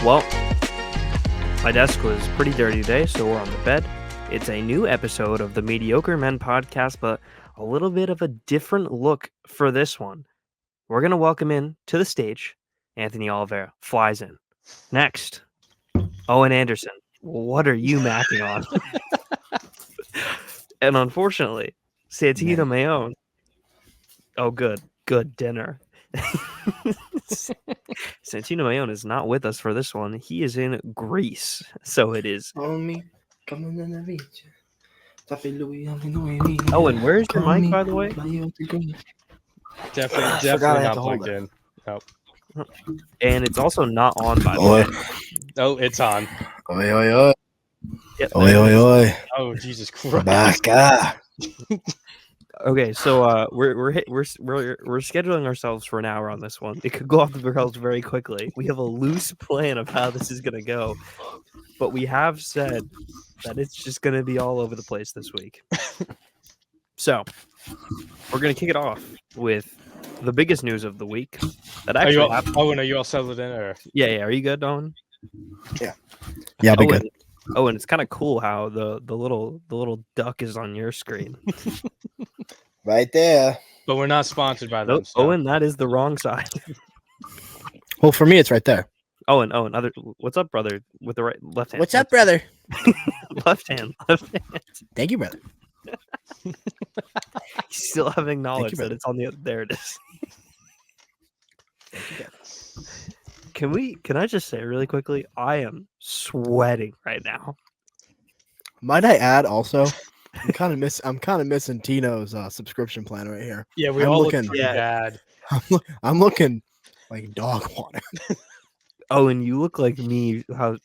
Well, my desk was pretty dirty today, so we're on the bed. It's a new episode of the Mediocre Men podcast, but a little bit of a different look for this one. We're going to welcome in to the stage Anthony Oliveira. Flies in. Next, Owen Anderson. What are you macking on? And unfortunately, Santino Mayone. Oh, good dinner. Santino Mayone is not with us for this one. He is in Greece. So it is. Owen, where's your mic, by the way? Definitely not plugged in. Oh. And it's also not on, by the way. Oh, it's on. Oi, oi, oi. Yep, Oi, oi, oi. Oh, Jesus Christ. Back. Okay, so we're scheduling ourselves for an hour on this one. It could go off the rails very quickly. We have a loose plan of how this is gonna go, but we have said that it's just gonna be all over the place this week. So we're gonna kick it off with the biggest news of the week. That actually happened. Owen, are you all settled in? Or? Yeah. Are you good, Owen? Yeah, I'll be good. Oh, and it's kind of cool how the little duck is on your screen. Right there. But we're not sponsored by them. Nope. So. Owen, that is the wrong side. Well, for me, it's right there. Owen, what's up, brother? With the left hand. What's up, brother? Left hand. Thank you, brother. You still haven't acknowledged that it's on the. There it is. Can I just say really quickly? I am sweating right now. Might I add also? I'm kind of missing Tino's subscription plan right here. Yeah, we're all looking bad. I'm looking like dog water. Oh, and you look like me. How?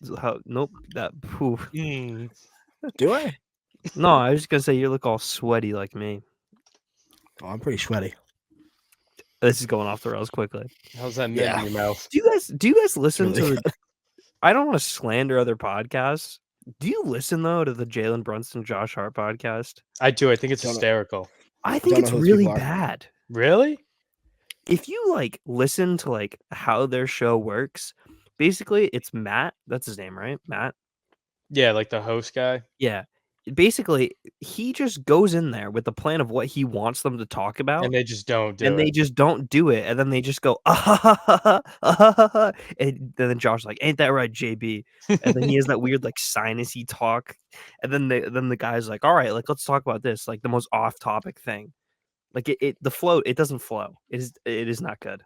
Nope. That poof. Do I? No, I was just gonna say you look all sweaty like me. Oh, I'm pretty sweaty. This is going off the rails quickly. How's that in your mouth? Do you guys listen to? I don't want to slander other podcasts. Do you listen though to the Jalen Brunson, Josh Hart podcast? I do. I think it's hysterical. I think it's really bad. Really? If you listen to how their show works, basically it's Matt. That's his name, right? Matt. Yeah, like the host guy. Yeah. Basically, he just goes in there with the plan of what he wants them to talk about, and they just don't do it. And they just don't do it, and then they just go, and then Josh's like, "Ain't that right, JB?" And then he has that weird sinusy talk, and then the guy's like, "All right, let's talk about this, the most off-topic thing." The flow, it doesn't flow. It is not good.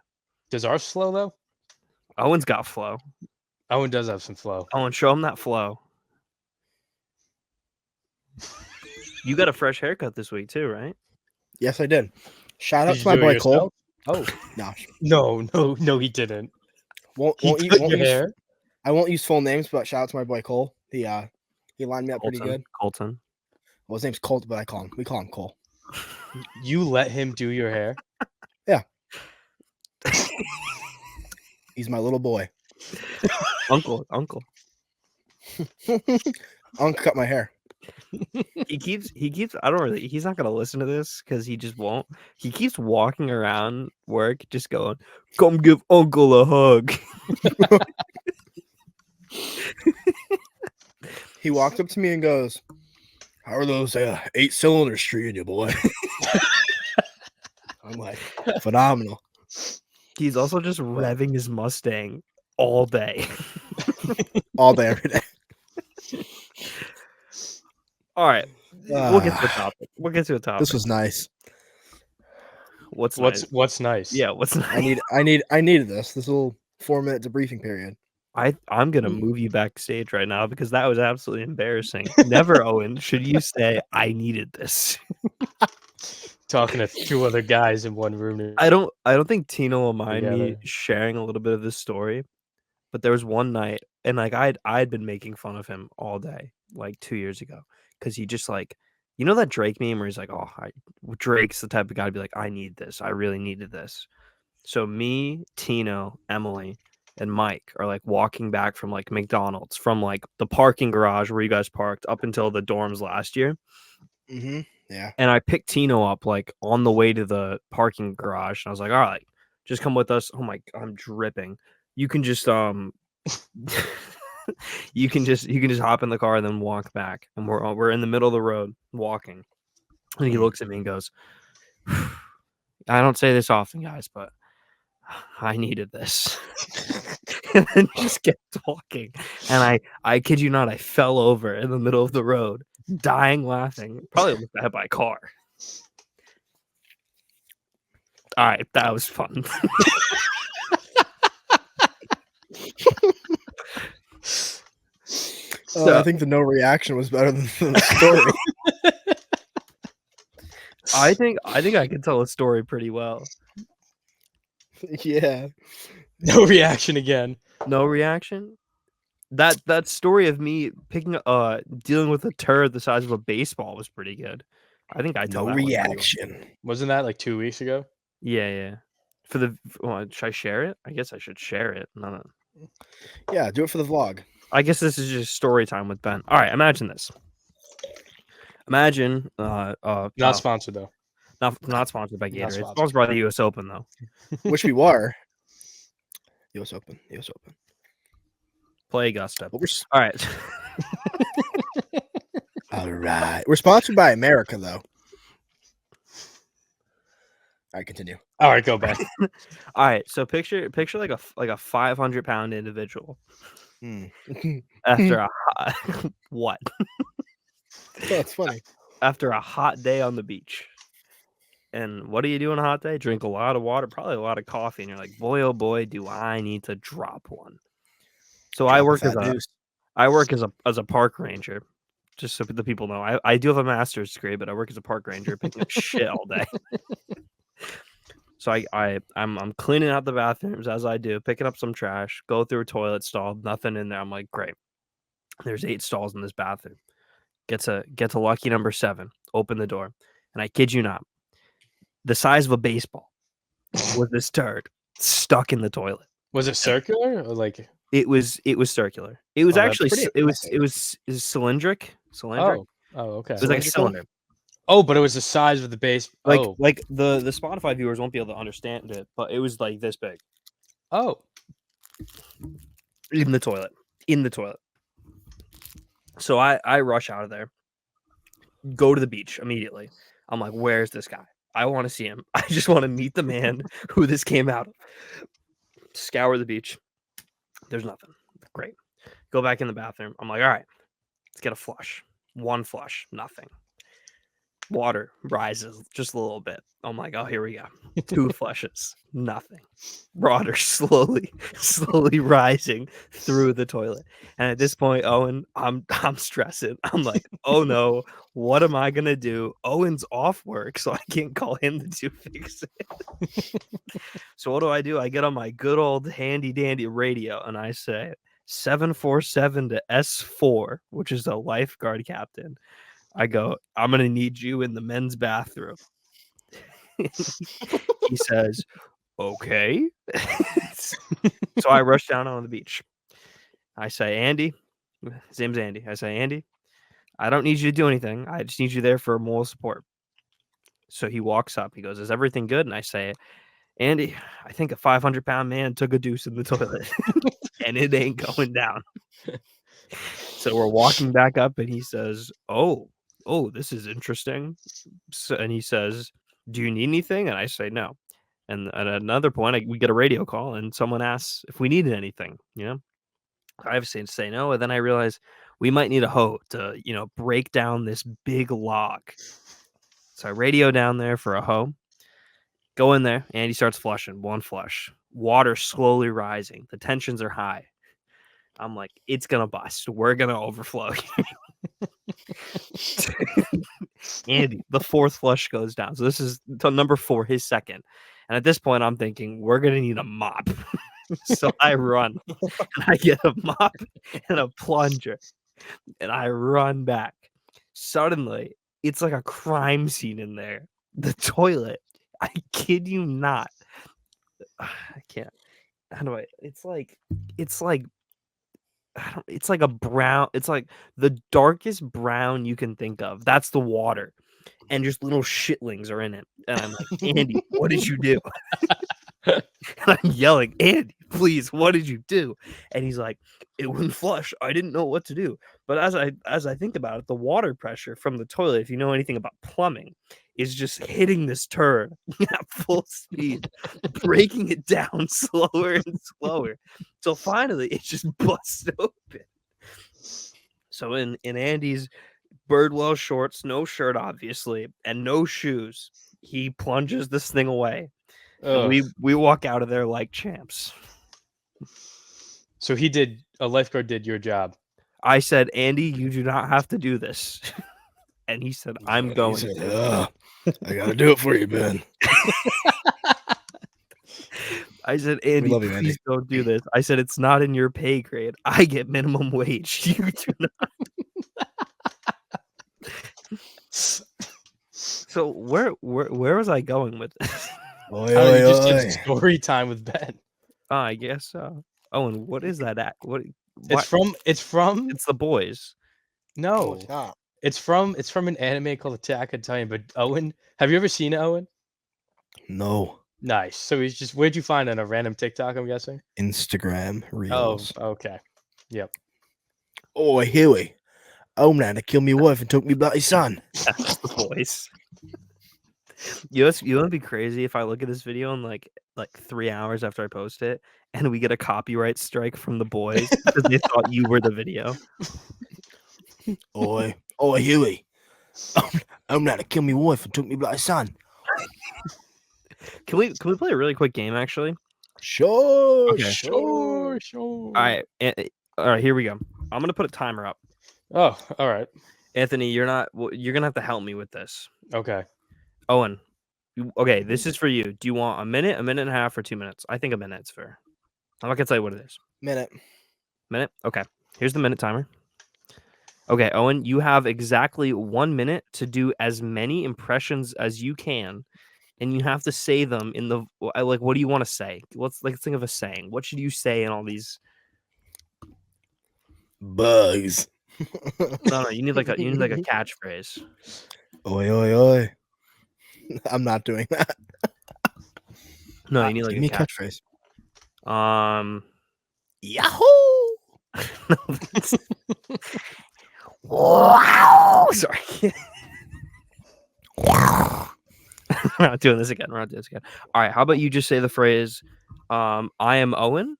Does ours flow though? Owen's got flow. Owen does have some flow. Owen, show him that flow. You got a fresh haircut this week too, right? Yes, I did. Shout out to my boy Cole. Oh no, he didn't. Won't your hair? I won't use full names, but shout out to my boy Cole. He lined me up pretty good. Colton. Well, his name's Colt, but we call him Cole. You let him do your hair? Yeah. He's my little boy. Uncle. Uncle cut my hair. He keeps he's not gonna listen to this because he just won't. He keeps walking around work just going, "Come give Uncle a hug." He walked up to me and goes, "How are those 8 cylinders treating you, boy?" I'm like, phenomenal. He's also just revving his Mustang all day. All day, every day. All right, we'll get to the topic. This was nice. What's nice? Yeah, what's nice? I needed this. This little 4-minute debriefing period. I'm gonna move you backstage right now because that was absolutely embarrassing. Never, Owen, should you say I needed this. Talking to 2 other guys in one room. I don't think Tino will mind me sharing a little bit of this story, but there was one night and I'd been making fun of him all day 2 years ago. Because he just that Drake meme where he's like, Drake's the type of guy to be like, I need this. I really needed this. So me, Tino, Emily, and Mike are walking back from McDonald's from the parking garage where you guys parked up until the dorms last year. Mm-hmm. Yeah. And I picked Tino up on the way to the parking garage. And I was like, all right, just come with us. Oh my, I'm dripping. You can just you can just hop in the car and then walk back, and we're in the middle of the road walking, and he looks at me and goes, I don't say this often, guys, but I needed this. And then just kept walking, and I kid you not, I fell over in the middle of the road, dying laughing. Probably almost got hit by a car. All right, that was fun. I think the no reaction was better than the story. I think I can tell a story pretty well. Yeah. No reaction again. No reaction? That story of me dealing with a turd the size of a baseball was pretty good. I think I tell No that one pretty well. reaction. Wasn't that like 2 weeks ago? Yeah. Should I share it? I guess I should share it. No. Yeah, do it for the vlog. I guess this is just story time with Ben. All right, imagine this. Imagine Not sponsored though. not sponsored by Gatorade. It's sponsored. sponsored by the US Open though. Which we were. US Open. Play Augusta. But we're All right. all right. We're sponsored by America though. All right, continue. All right, go back. All right, so picture like a 500-pound individual after a what? That's funny. After a hot day on the beach. And what do you do on a hot day? Drink a lot of water, probably a lot of coffee, and you're like, boy, oh boy, do I need to drop one. So I work as a park ranger, just so the people know. I do have a master's degree, but I work as a park ranger, picking up shit all day. So I'm cleaning out the bathrooms as I do, picking up some trash, go through a toilet stall, nothing in there. I'm like, great. There's 8 stalls in this bathroom. Get to lucky number 7. Open the door, and I kid you not, the size of a baseball was this turd stuck in the toilet. Was it circular or like? It was circular. It was actually it was cylindric. Oh, okay. It was like a cylinder. Oh, but it was the size of the base. Like the Spotify viewers won't be able to understand it, but it was like this big. Oh. In the toilet. So I rush out of there, go to the beach immediately. I'm like, where's this guy? I want to see him. I just want to meet the man who this came out of. Scour the beach. There's nothing. Great. Go back in the bathroom. I'm like, all right, let's get a flush. 1 flush. Nothing. Water rises just a little bit. I'm like, oh, here we go. 2 flushes. Nothing. Water slowly rising through the toilet. And at this point, Owen, I'm stressing. I'm like, oh no, what am I gonna do? Owen's off work, so I can't call him to fix it. So what do? I get on my good old handy dandy radio and I say 747 to S4, which is a lifeguard captain. I go, I'm gonna need you in the men's bathroom. He says, okay. So I rush down on the beach. I say, Andy, his name's Andy. I say, Andy, I don't need you to do anything. I just need you there for moral support. So he walks up. He goes, is everything good? And I say, Andy, I think a 500-pound man took a deuce in the toilet and it ain't going down. So we're walking back up and he says, oh, this is interesting. So, and he says, do you need anything? And I say, no. And at another point, we get a radio call and someone asks if we needed anything, I obviously say no. And then I realize we might need a hoe to, break down this big log. So I radio down there for a hoe, go in there, and he starts flushing. 1 flush, water slowly rising. The tensions are high. I'm like, it's going to bust. We're going to overflow. Andy, the 4th flush goes down. So this is number 4, his second. And at this point, I'm thinking, we're going to need a mop. So I run. And I get a mop and a plunger. And I run back. Suddenly, it's like a crime scene in there. The toilet. I kid you not. I can't. How do I? It's like a brown. It's like the darkest brown you can think of. That's the water, and just little shitlings are in it. And I'm like, Andy, what did you do? And I'm yelling, Andy, please, what did you do? And he's like, it wouldn't flush. I didn't know what to do. But as I think about it, the water pressure from the toilet, if you know anything about plumbing, is just hitting this turd at full speed, breaking it down slower and slower. So finally it just busts open. So in Andy's Birdwell shorts, no shirt, obviously, and no shoes, he plunges this thing away. And we walk out of there like champs. So a lifeguard did your job. I said, Andy, you do not have to do this. And he said, I'm going to. I gotta do it for you, Ben. I said, Andy, love you, Andy. please don't do this. I said, it's not in your pay grade. I get minimum wage. You do not. So where was I going with this? You just did story time with Ben. I guess so. Owen, what is that at? What? It's from It's The Boys. No. It's from an anime called Attack on Titan. But Owen, have you ever seen it, Owen? No. Nice. So he's just, where'd you find it? On a random TikTok, I'm guessing? Instagram reels. Oh, okay. Yep. Oh, Huey. Oh, man, to kill me wife and took me bloody son. That's The Boys. You know what'd be crazy if I look at this video in like 3 hours after I post it and we get a copyright strike from The Boys because they thought you were the video. Oi, Huey. I'm not to kill me wife and took me bloody son. Can we play a really quick game actually? Sure. Okay. Sure. All right, here we go. I'm gonna put a timer up. Oh, all right. Anthony, you're gonna have to help me with this. Okay. Owen, okay, this is for you. Do you want a minute and a half, or 2 minutes? I think a minute's fair. I'm not gonna tell you what it is. Minute. Okay. Here's the minute timer. Okay, Owen, you have exactly 1 minute to do as many impressions as you can, and you have to say them in the what do you want to say? Let's think of a saying. What should you say in all these? Bugs. No, you need like a catchphrase. Oi. I'm not doing that. No, you need like Give me a catchphrase. Yahoo! Wow! Sorry. We're not doing this again. All right, how about you just say the phrase, I am Owen,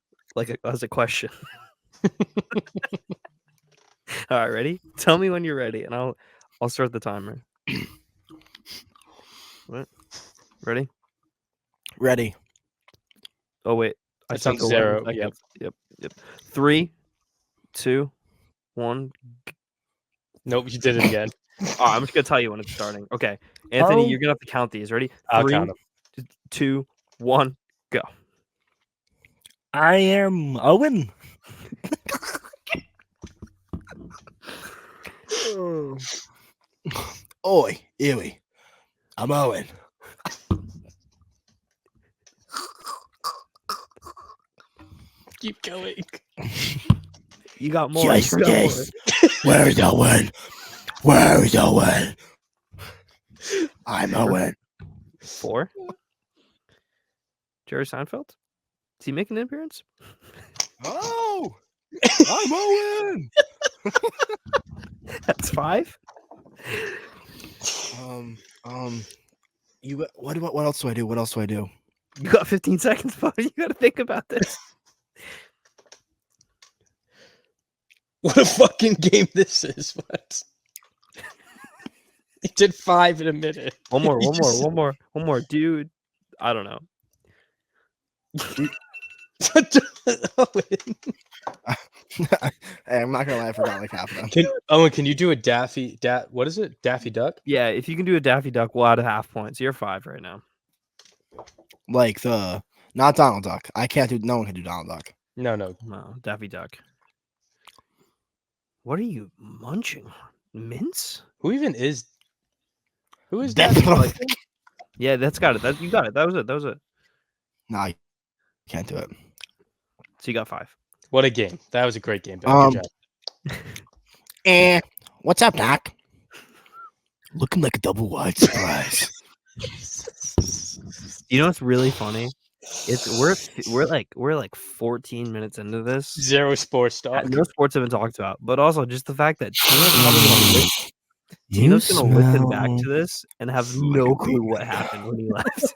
as a question. All right, ready? Tell me when you're ready, and I'll start the timer. What? Ready? Ready. Oh wait, I It's on think 0. Yep. 3, 2, 1. Nope, you did it again. I'm just gonna tell you when it's starting. Okay, Anthony, you're gonna have to count these. Ready? I'll 3, count them. 2, 1, go. I am Owen. Oi, Huey. I'm Owen. Keep going. You got more. Yes, yes. Where's Owen? Where's Owen? I'm Owen. 4. Jerry Seinfeld? Is he making an appearance? Oh, I'm Owen. That's 5. You what else do I do? What else do I do? You got 15 seconds, buddy. You got to think about this. What a fucking game this is. What? He did 5 in a minute. One more, dude. I don't know. Hey, I'm not gonna lie, I forgot like half of them. Owen, can you do a what is it? Daffy Duck? Yeah, if you can do a Daffy Duck, we'll add a half point. So you're 5 right now. Like not Donald Duck. I can't do. No one can do Donald Duck. No, Daffy Duck. What are you munching on? Mince? Who is Daffy Daffy? Duck? Yeah, that's got it. You got it. That was it. No, I can't do it. So you got 5. What a game. That was a great game. Ben. Good job. What's up, Doc? Looking like a double wide surprise. You know what's really funny We're like 14 minutes into this. Zero sports talk. No sports have been talked about, but also just the fact that You Tino's gonna listen back smell to this and have no clue what happened when he left.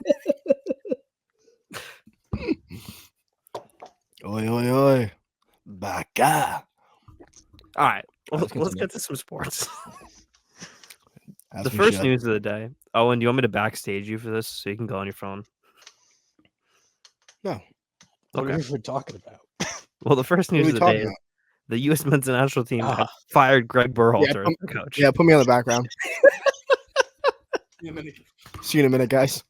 Oi, oi, oi. Baka. All right, Let's let's continue. get to some sports. As The we first should. news of the day. Owen, do you want me to backstage you for this so you can go on your phone? No. What are Okay. we talking about? Well, the first What are news we of the talking day is about? the U.S. men's national team Ah. has fired Greg Berhalter Yeah, as their coach. Yeah, put me on the background. See you in a minute, guys.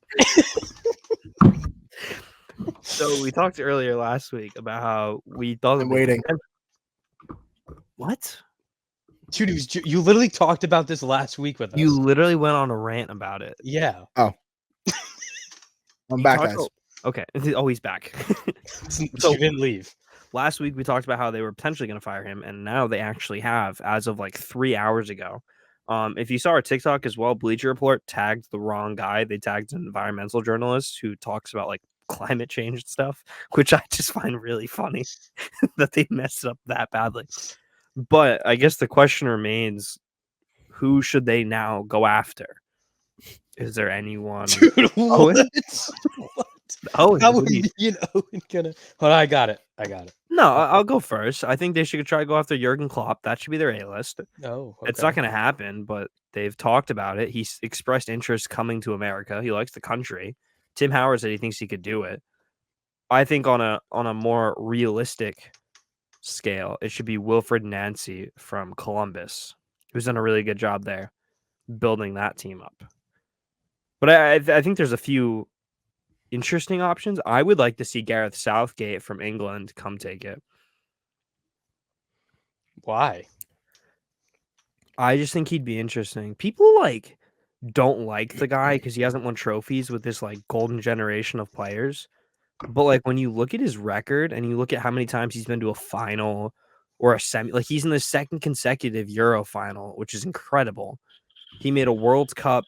So we talked earlier last week about how we thought I'm waiting. What? Dude, you literally talked about this last week with us. You literally went on a rant about it. Yeah. I'm You back, talked guys. Okay, oh, he's back. So you didn't leave. Last week we talked about how they were potentially going to fire him, and now they actually have, as of like 3 hours ago. If you saw our TikTok as well, Bleacher Report tagged the wrong guy. They tagged an environmental journalist who talks about like climate change and stuff, which I just find really funny that they messed it up that badly. But I guess the question remains, who should they now go after? Is there anyone? Dude, what? Owen? Owen, How what would do you- me and Owen gonna? Hold on, I got it. No, I'll go first. I think they should try to go after Jurgen Klopp. That should be their A list. Oh, It's not going to happen, but they've talked about it. He's expressed interest coming to America. He likes the country. Tim Howard said he thinks he could do it. I think on a more realistic scale, it should be Wilfred Nancy from Columbus, who's done a really good job there building that team up. But I think there's a few interesting options. I would like to see Gareth Southgate from England come take it. Why? I just think he'd be interesting. People like don't like the guy because he hasn't won trophies with this like golden generation of players. But like when you look at his record and you look at how many times he's been to a final or a semi, like he's in the second consecutive Euro final, which is incredible. He made a World Cup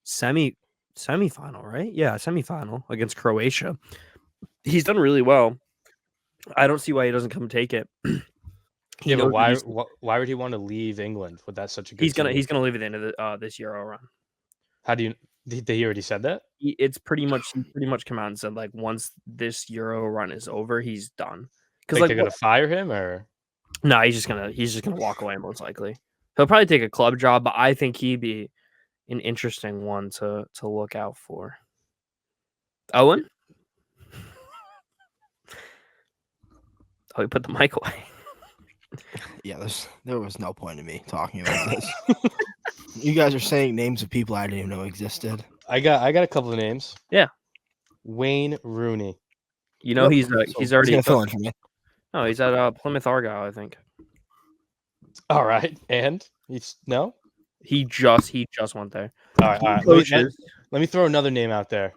semifinal, right? Yeah, semifinal against Croatia. He's done really well. I don't see why he doesn't come take it. Yeah, but why would he want to leave England with that such a good He's gonna team? leave at the end of the this Euro run. How do you? He already said that? It's pretty much come out and said like once this Euro run is over, he's done. Because Think like they're gonna fire him or? no, he's just gonna walk away most likely. He'll probably take a club job, but I think he'd be an interesting one to look out for. Owen? Oh, he put the mic away. Yeah, there was no point in me talking about this. You guys are saying names of people I didn't even know existed. I got a couple of names. Yeah. Wayne Rooney. You know, Yep. he's already gonna fill in for me. No, he's at Plymouth Argyle, I think. All right, and he's no. He just went there. All right. Let me throw another name out there.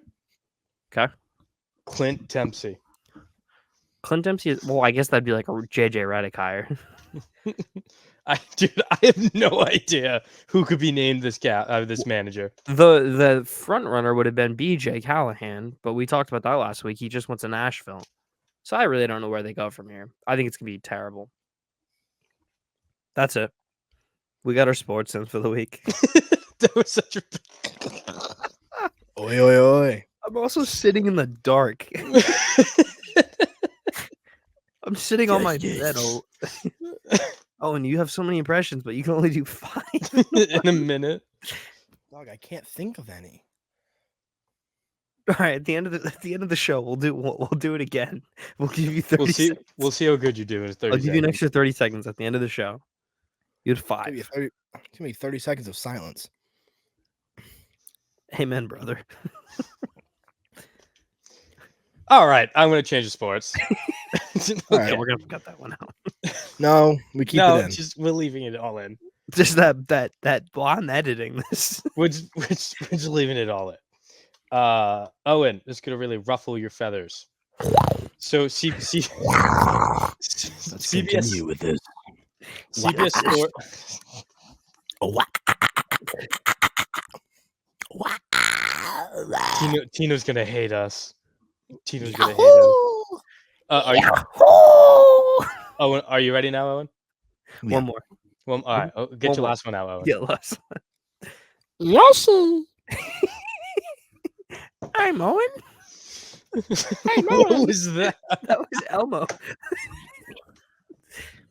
Okay. Clint Dempsey. Clint Dempsey is, well, I guess that'd be like a JJ Redick hire. I have no idea who could be named this manager. The front runner would have been BJ Callahan, but we talked about that last week. He just went to Nashville. So I really don't know where they go from here. I think it's gonna be terrible. That's it. We got our sports in for the week. That was such a Oi, oi, oi. I'm also sitting in the dark. I'm sitting on my bed. Oh, and you have so many impressions, but you can only do 5 in a minute. Dog, I can't think of any. All right, at the end of the show, we'll do it again. We'll give you 30 seconds. We'll see how good you do in 30 I'll give you an extra 30 seconds at the end of the show. You had 5. It's gonna be 30 seconds of silence. Amen, brother. All right, I'm going to change the sports. All Okay, right. we're gonna cut that one out. No, we keep it in. We're leaving it all in. Just that blonde editing this. We're just leaving it all in. Owen, this is gonna really ruffle your feathers. So CBS Continue with this. CBS Sport. Tino's gonna hate us. Tino's gonna hate him. Are you? Owen, are you ready now, Owen? Yeah. One more. Well, all right. Get One your more. last one out, Owen. Yeah, last. Yoshi. I'm Owen. What was that? That was Elmo.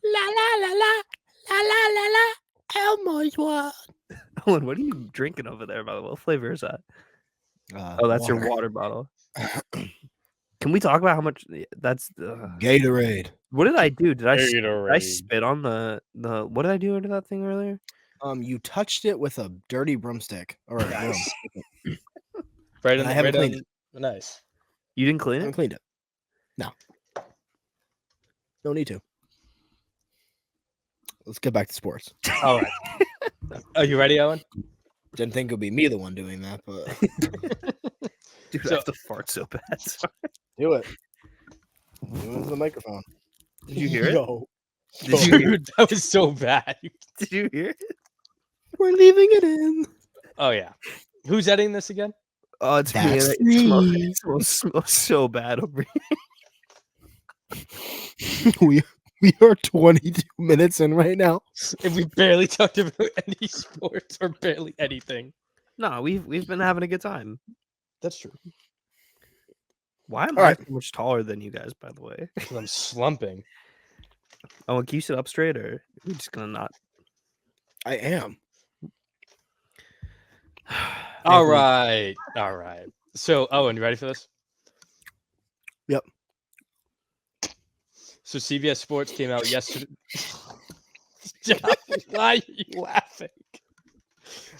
La la la la la la la la. Elmo's one. Owen, what are you drinking over there, by the way? What flavor is that? Oh, that's your water bottle. Can we talk about how much that's Gatorade. What did I do? Did I Gatorade. spit on the what did I do into that thing earlier? You touched it with a dirty broomstick or a broom. Right And on, I haven't right cleaned on, Nice. You didn't clean I it? haven't cleaned it. No. No need to. Let's get back to sports. All right. Are you ready, Owen? Didn't think it would be me the one doing that, but Dude, So- I have to fart so bad. do it. Do it into the microphone. Did you hear it? Yo, Did you hear Dude, that was so bad. Did you hear it? we're leaving it in. Oh yeah. Who's editing this again? Oh, it's me. That's And me. it smells so bad over here. we are 22 minutes in right now. If we barely talked about any sports or barely anything. No, we've been having a good time. That's true. Why am All I right. so much taller than you guys, by the way? Because I'm slumping. Oh, can you sit up straight, or are we just gonna not? I am. All right. All right. So, Owen, you ready for this? Yep. So CBS Sports came out yesterday. Stop. Why are you laughing?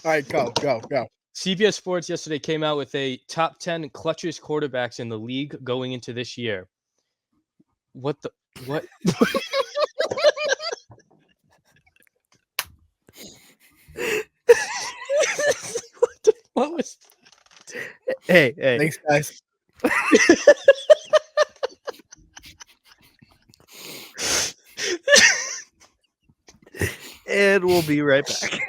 All right, go. CBS Sports yesterday came out with a top 10 clutchest quarterbacks in the league going into this year. What? What was Hey. Thanks, guys. And we'll be right back.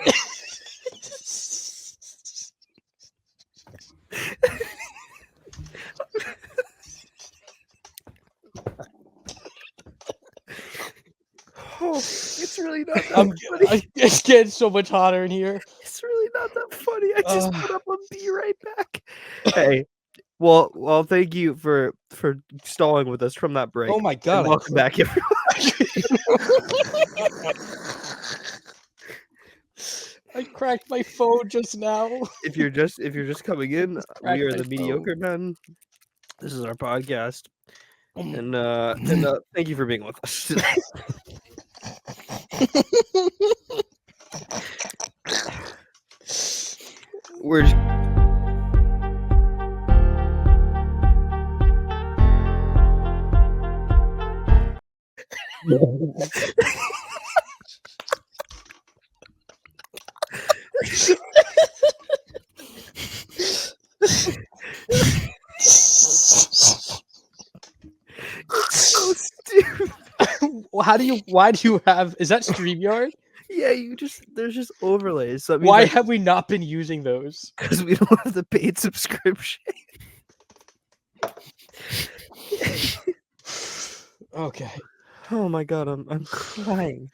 Oh, it's really not that funny. It's getting so much hotter in here. It's really not that funny. I just Ugh. put up a be right back. Hey, well, thank you for stalling with us from that break. Oh my And god! welcome back, everyone. I cracked my phone just now. If you're just coming in, cracked we are my the Mediocre Men. This is our podcast, and thank you for being with us today. We're just... so stupid. Why do you have? Is that StreamYard? Yeah, there's just overlays. So Why have we not been using those? Because we don't have the paid subscription. Okay. Oh my god, I'm crying.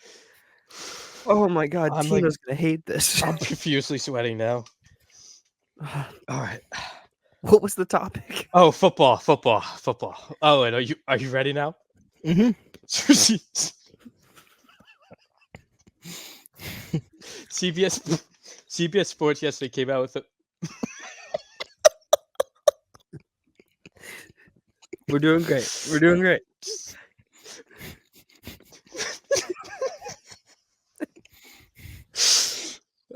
Oh my god, I'm Tina's gonna hate this. I'm profusely sweating now. All right. What was the topic? Oh, football. Oh, and are you ready now? Mm-hmm. CBS Sports yesterday came out with a We're doing great.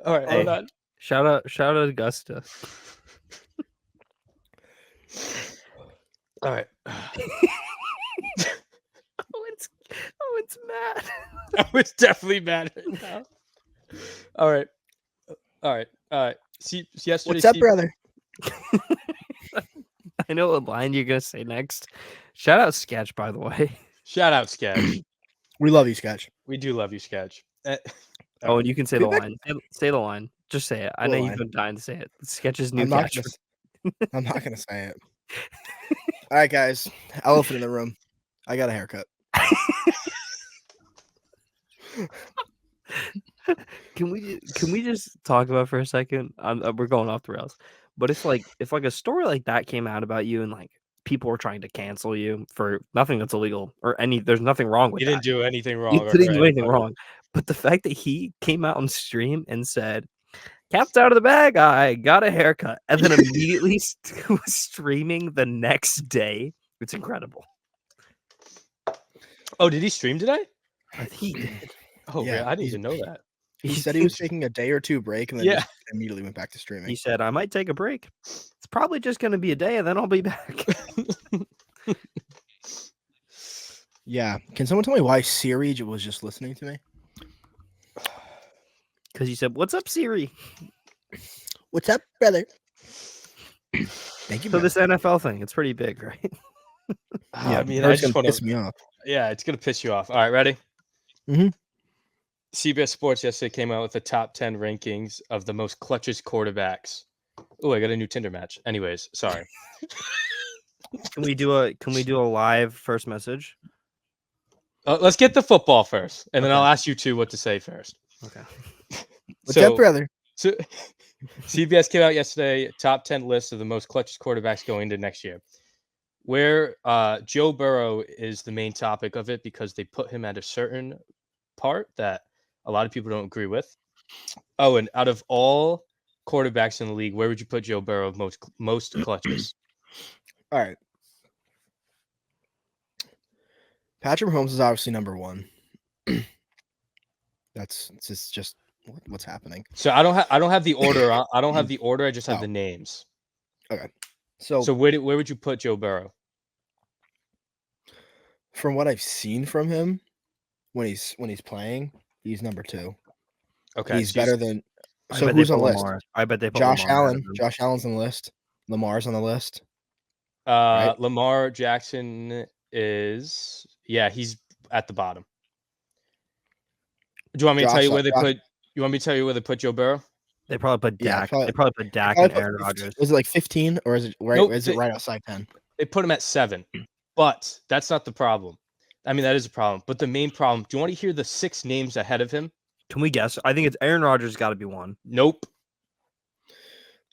All right, hold Hey. on. Shout out Augusta. All right. It's mad. I was definitely mad right now. All right. See, yesterday. What's up, brother? I know what line you're gonna say next. Shout out Sketch, by the way. Shout out, Sketch. We love you, Sketch. We do love you, Sketch. Oh, and you can say the Feedback? line. Say the line. Just say it. I The know line. you've been dying to say it. Sketch's new I'm not catch. gonna I'm not gonna say it. All right, guys. Elephant in the room. I got a haircut. Can we just talk about for a second? We're going off the rails, but if a story like that came out about you and like people were trying to cancel you for nothing that's illegal or there's nothing wrong with You that. didn't do anything wrong. You didn't do anything wrong, but the fact that he came out on stream and said, "Cat's out of the bag, I got a haircut," and then immediately was streaming the next day, it's incredible. Oh, did he stream today? He did. Oh, Yeah, yeah, I didn't even know that. He said he was taking a day or two break and then just immediately went back to streaming. He said, "I might take a break. It's probably just going to be a day, and then I'll be back." Yeah. Can someone tell me why Siri was just listening to me? Because he said, "What's up, Siri?" What's up, brother? Thank you. So this NFL thing, it's pretty big, right? Yeah, I mean, I just want piss me off. Yeah, it's gonna piss you off. All right, ready? Mm-hmm. CBS Sports yesterday came out with the top 10 rankings of the most clutchest quarterbacks. Oh, I got a new Tinder match. Anyways, sorry. Can we do a live first message? Let's get the football first, and then Okay. I'll ask you two what to say first. Okay. What's up, brother? So CBS came out yesterday, top 10 list of the most clutchest quarterbacks going into next year. Where Joe Burrow is the main topic of it because they put him at a certain part that a lot of people don't agree with. Oh, and out of all quarterbacks in the league, where would you put Joe Burrow most clutches? All right. Patrick Mahomes is obviously number one. That's just what's happening. So I don't have the order. I don't have the order. I just have the names. Okay. So where would you put Joe Burrow? From what I've seen from him when he's playing, he's number 2. Okay. He's better than. So bet who's they on put the list? Lamar. I bet they put Josh Lamar ahead Allen. of him. Josh Allen's on the list. Lamar's on the list. Right? Lamar Jackson is he's at the bottom. Do you want me to tell you where they put? You want me to tell you where they put Joe Burrow? They probably put Dak. Yeah, they probably put Dak and Aaron Rodgers. Is it like 15 or is it right? Nope, is it right outside 10? They put him at 7, but that's not the problem. I mean, that is a problem, but the main problem. Do you want to hear the 6 names ahead of him? Can we guess? I think it's Aaron Rodgers. Got to be one. Nope.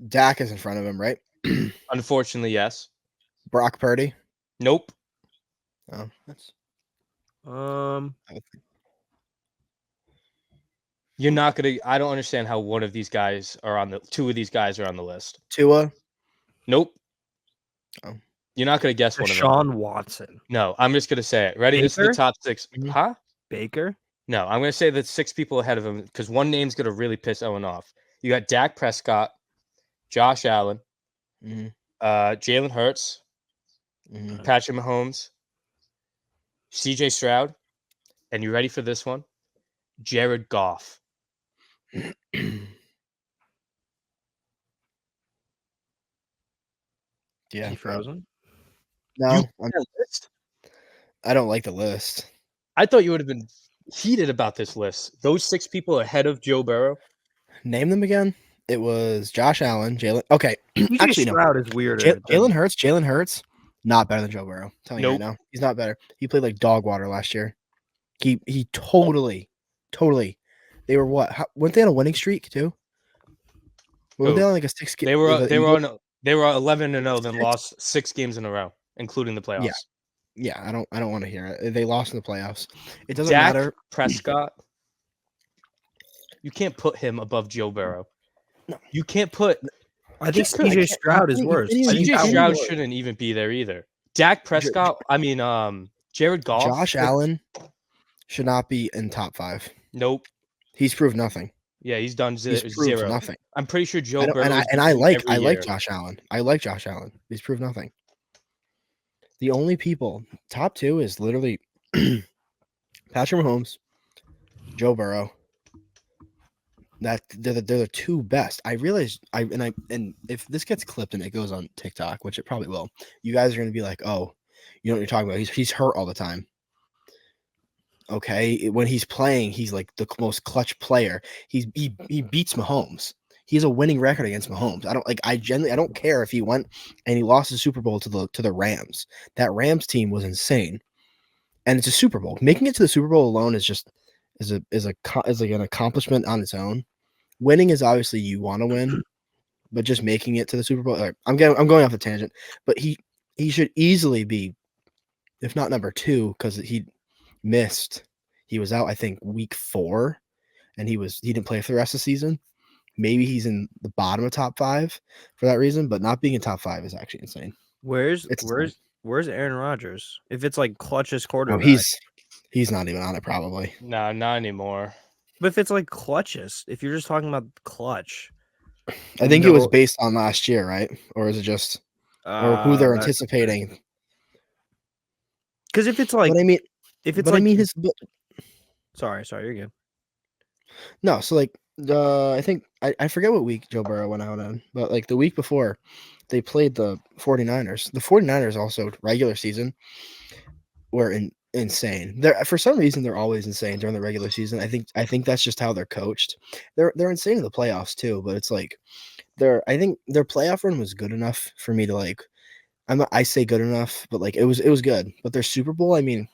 Dak is in front of him, right? Unfortunately, yes. Brock Purdy. Nope. Oh, that's. You're not gonna. I don't understand how two of these guys are on the list. Tua. Nope. Oh. You're not gonna guess one of them. Deshaun Watson. No, I'm just gonna say it. Ready? Baker? This is the top 6. Mhm. Huh? Baker. No, I'm gonna say that 6 people ahead of him because one name's gonna really piss Owen off. You got Dak Prescott, Josh Allen, Jalen Hurts, Patrick Mahomes, CJ Stroud, and you ready for this one? Jared Goff. Yeah. Is he frozen? No, I don't like the list. I thought you would have been heated about this list. Those 6 people ahead of Joe Burrow. Name them again. It was Josh Allen, Jalen. Okay, Actually, Stroud is weirder. Jalen Hurts, not better than Joe Burrow. I'm telling you right now, he's not better. He played like dog water last year. He totally. They were what? Weren't they on a winning streak too? Were they on like a 6 game? They were 11-0, then lost 6 games in a row, including the playoffs. Yeah, I don't want to hear it. They lost in the playoffs. It doesn't matter. Prescott. You can't put him above Joe Burrow. No. You can't put. I think CJ Stroud is worse. CJ Stroud shouldn't even be there either. Dak Prescott. Jared Goff. Josh Allen should not be in top 5. Nope. He's proved nothing. Yeah, he's done He's proved 0. nothing. I'm pretty sure Joe Burrow. I like Josh Allen. I like Josh Allen. He's proved nothing. The only people top 2 is literally Patrick Mahomes, Joe Burrow. That they're the 2 best. I realized and if this gets clipped and it goes on TikTok, which it probably will, you guys are gonna be like, oh, you know what you're talking about. He's hurt all the time. Okay, when he's playing, he's like the most clutch player. He beats Mahomes. he has a winning record against Mahomes. I don't care if he went and he lost the Super Bowl to the Rams. That Rams team was insane, and it's a Super Bowl. Making it to the Super Bowl alone is like an accomplishment on its own. Winning is obviously you want to win, but just making it to the Super Bowl. I'm going off a tangent, but he should easily be, if not number 2, because he missed. He was out, I think, week 4, and he didn't play for the rest of the season. Maybe he's in the bottom of top 5 for that reason, but not being in top 5 is actually insane. Where's Insane. Aaron Rodgers? If it's like clutchest quarterback, he's not even on it probably. No, not anymore. But if it's like clutchest, if you're just talking about clutch, I think it was based on last year, right? Or is it just or who they're anticipating? Because if it's like, but I mean, his. Sorry, you're good. No, so like I think I forget what week Joe Burrow went out on, but like the week before they played the 49ers. The 49ers also regular season were insane. They're for some reason they're always insane during the regular season. I think that's just how they're coached. They're insane in the playoffs too, but it's like I think their playoff run was good enough for me to like I say good enough, but like it was good. But their Super Bowl, I mean,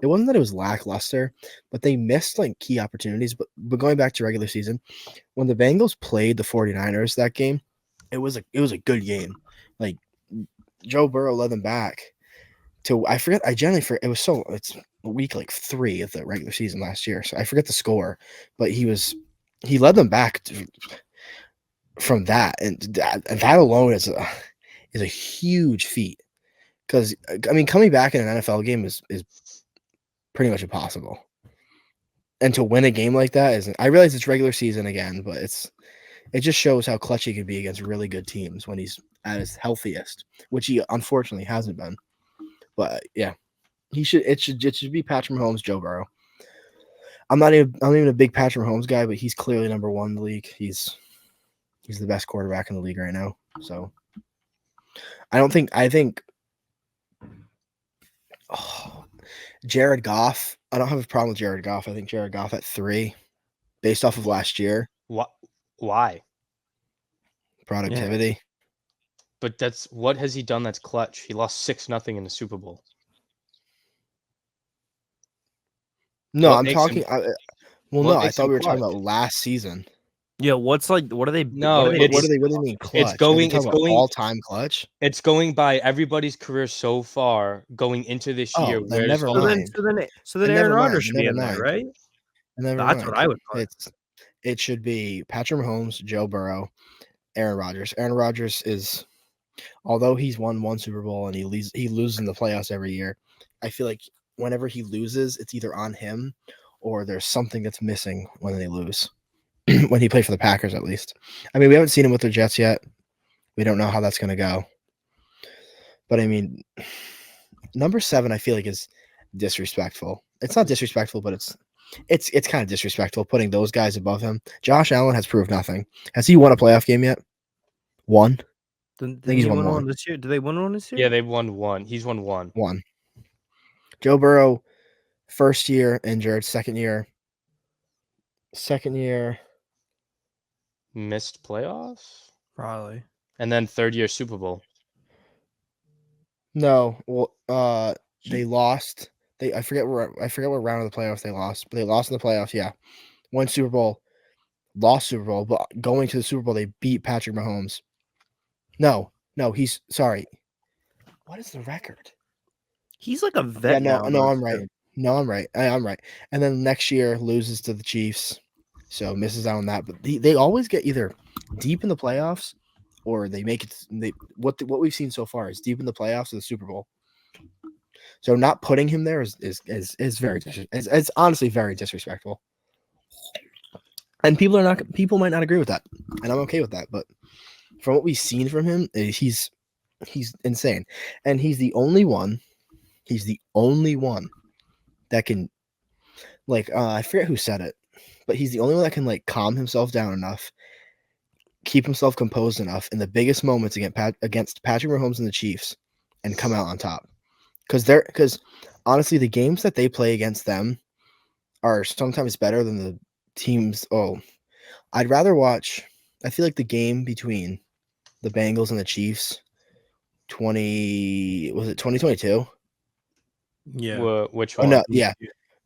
it wasn't that it was lackluster, but they missed like key opportunities. But going back to regular season, when the Bengals played the 49ers that game, it was a good game. Like Joe Burrow led them back to I generally forget it's week like 3 of the regular season last year. So I forget the score, but he led them back from that, and that alone is a huge feat. Because I mean, coming back in an NFL game is pretty much impossible. And to win a game like that isn't. I realize it's regular season again, but it just shows how clutch he can be against really good teams when he's at his healthiest, which he unfortunately hasn't been. But yeah, it should be Patrick Mahomes, Joe Burrow. I'm not even a big Patrick Mahomes guy, but he's clearly number 1 in the league. He's the best quarterback in the league right now. So I think Jared Goff. I don't have a problem with Jared Goff. I think Jared Goff at 3, based off of last year. Why? Productivity. Yeah. But what has he done that's clutch? He lost 6-0 in the Super Bowl. No, I'm talking. I thought we were talking about last season. Yeah, what are they? No, what do they mean clutch? It's going all-time clutch. It's going by everybody's career so far going into this year. Then never mind. So then Aaron Rodgers should be in there, right? That's what I would put. It should be Patrick Mahomes, Joe Burrow, Aaron Rodgers. Aaron Rodgers is, although he's won 1 Super Bowl and he loses in the playoffs every year, I feel like whenever he loses, it's either on him or there's something that's missing when they lose. When he played for the Packers, at least. I mean, we haven't seen him with the Jets yet. We don't know how that's going to go. But I mean, number 7, I feel like is disrespectful. It's not disrespectful, but it's kind of disrespectful putting those guys above him. Josh Allen has proved nothing. Has he won a playoff game yet? 1. I think he's won 1 this year. Did they win 1 this year? Yeah, they won 1. He's won 1. 1. Joe Burrow, first year injured, second year missed playoffs? Probably. And then third year Super Bowl. No, well, they lost. I forget what round of the playoffs they lost, but they lost in the playoffs. Yeah, won Super Bowl, lost Super Bowl, but going to the Super Bowl they beat Patrick Mahomes. No, he's sorry. What is the record? He's like a vet. Yeah, no, I'm right. No, I'm right. I'm right. And then next year loses to the Chiefs, so misses out on that. But they always get either deep in the playoffs or they make it. What we've seen so far is deep in the playoffs of the Super Bowl. So not putting him there is very it's honestly very disrespectful. And people might not agree with that, and I'm okay with that. But from what we've seen from him, he's insane, and he's the only one. He's the only one that can, like, I forget who said it, but he's the only one that can like calm himself down enough, keep himself composed enough in the biggest moments against Patrick Mahomes and the Chiefs, and come out on top. Because honestly, the games that they play against them are sometimes better than the teams. Oh, I'd rather watch. I feel like the game between the Bengals and the Chiefs, was it 2022? Yeah. Which Oh one? no, yeah.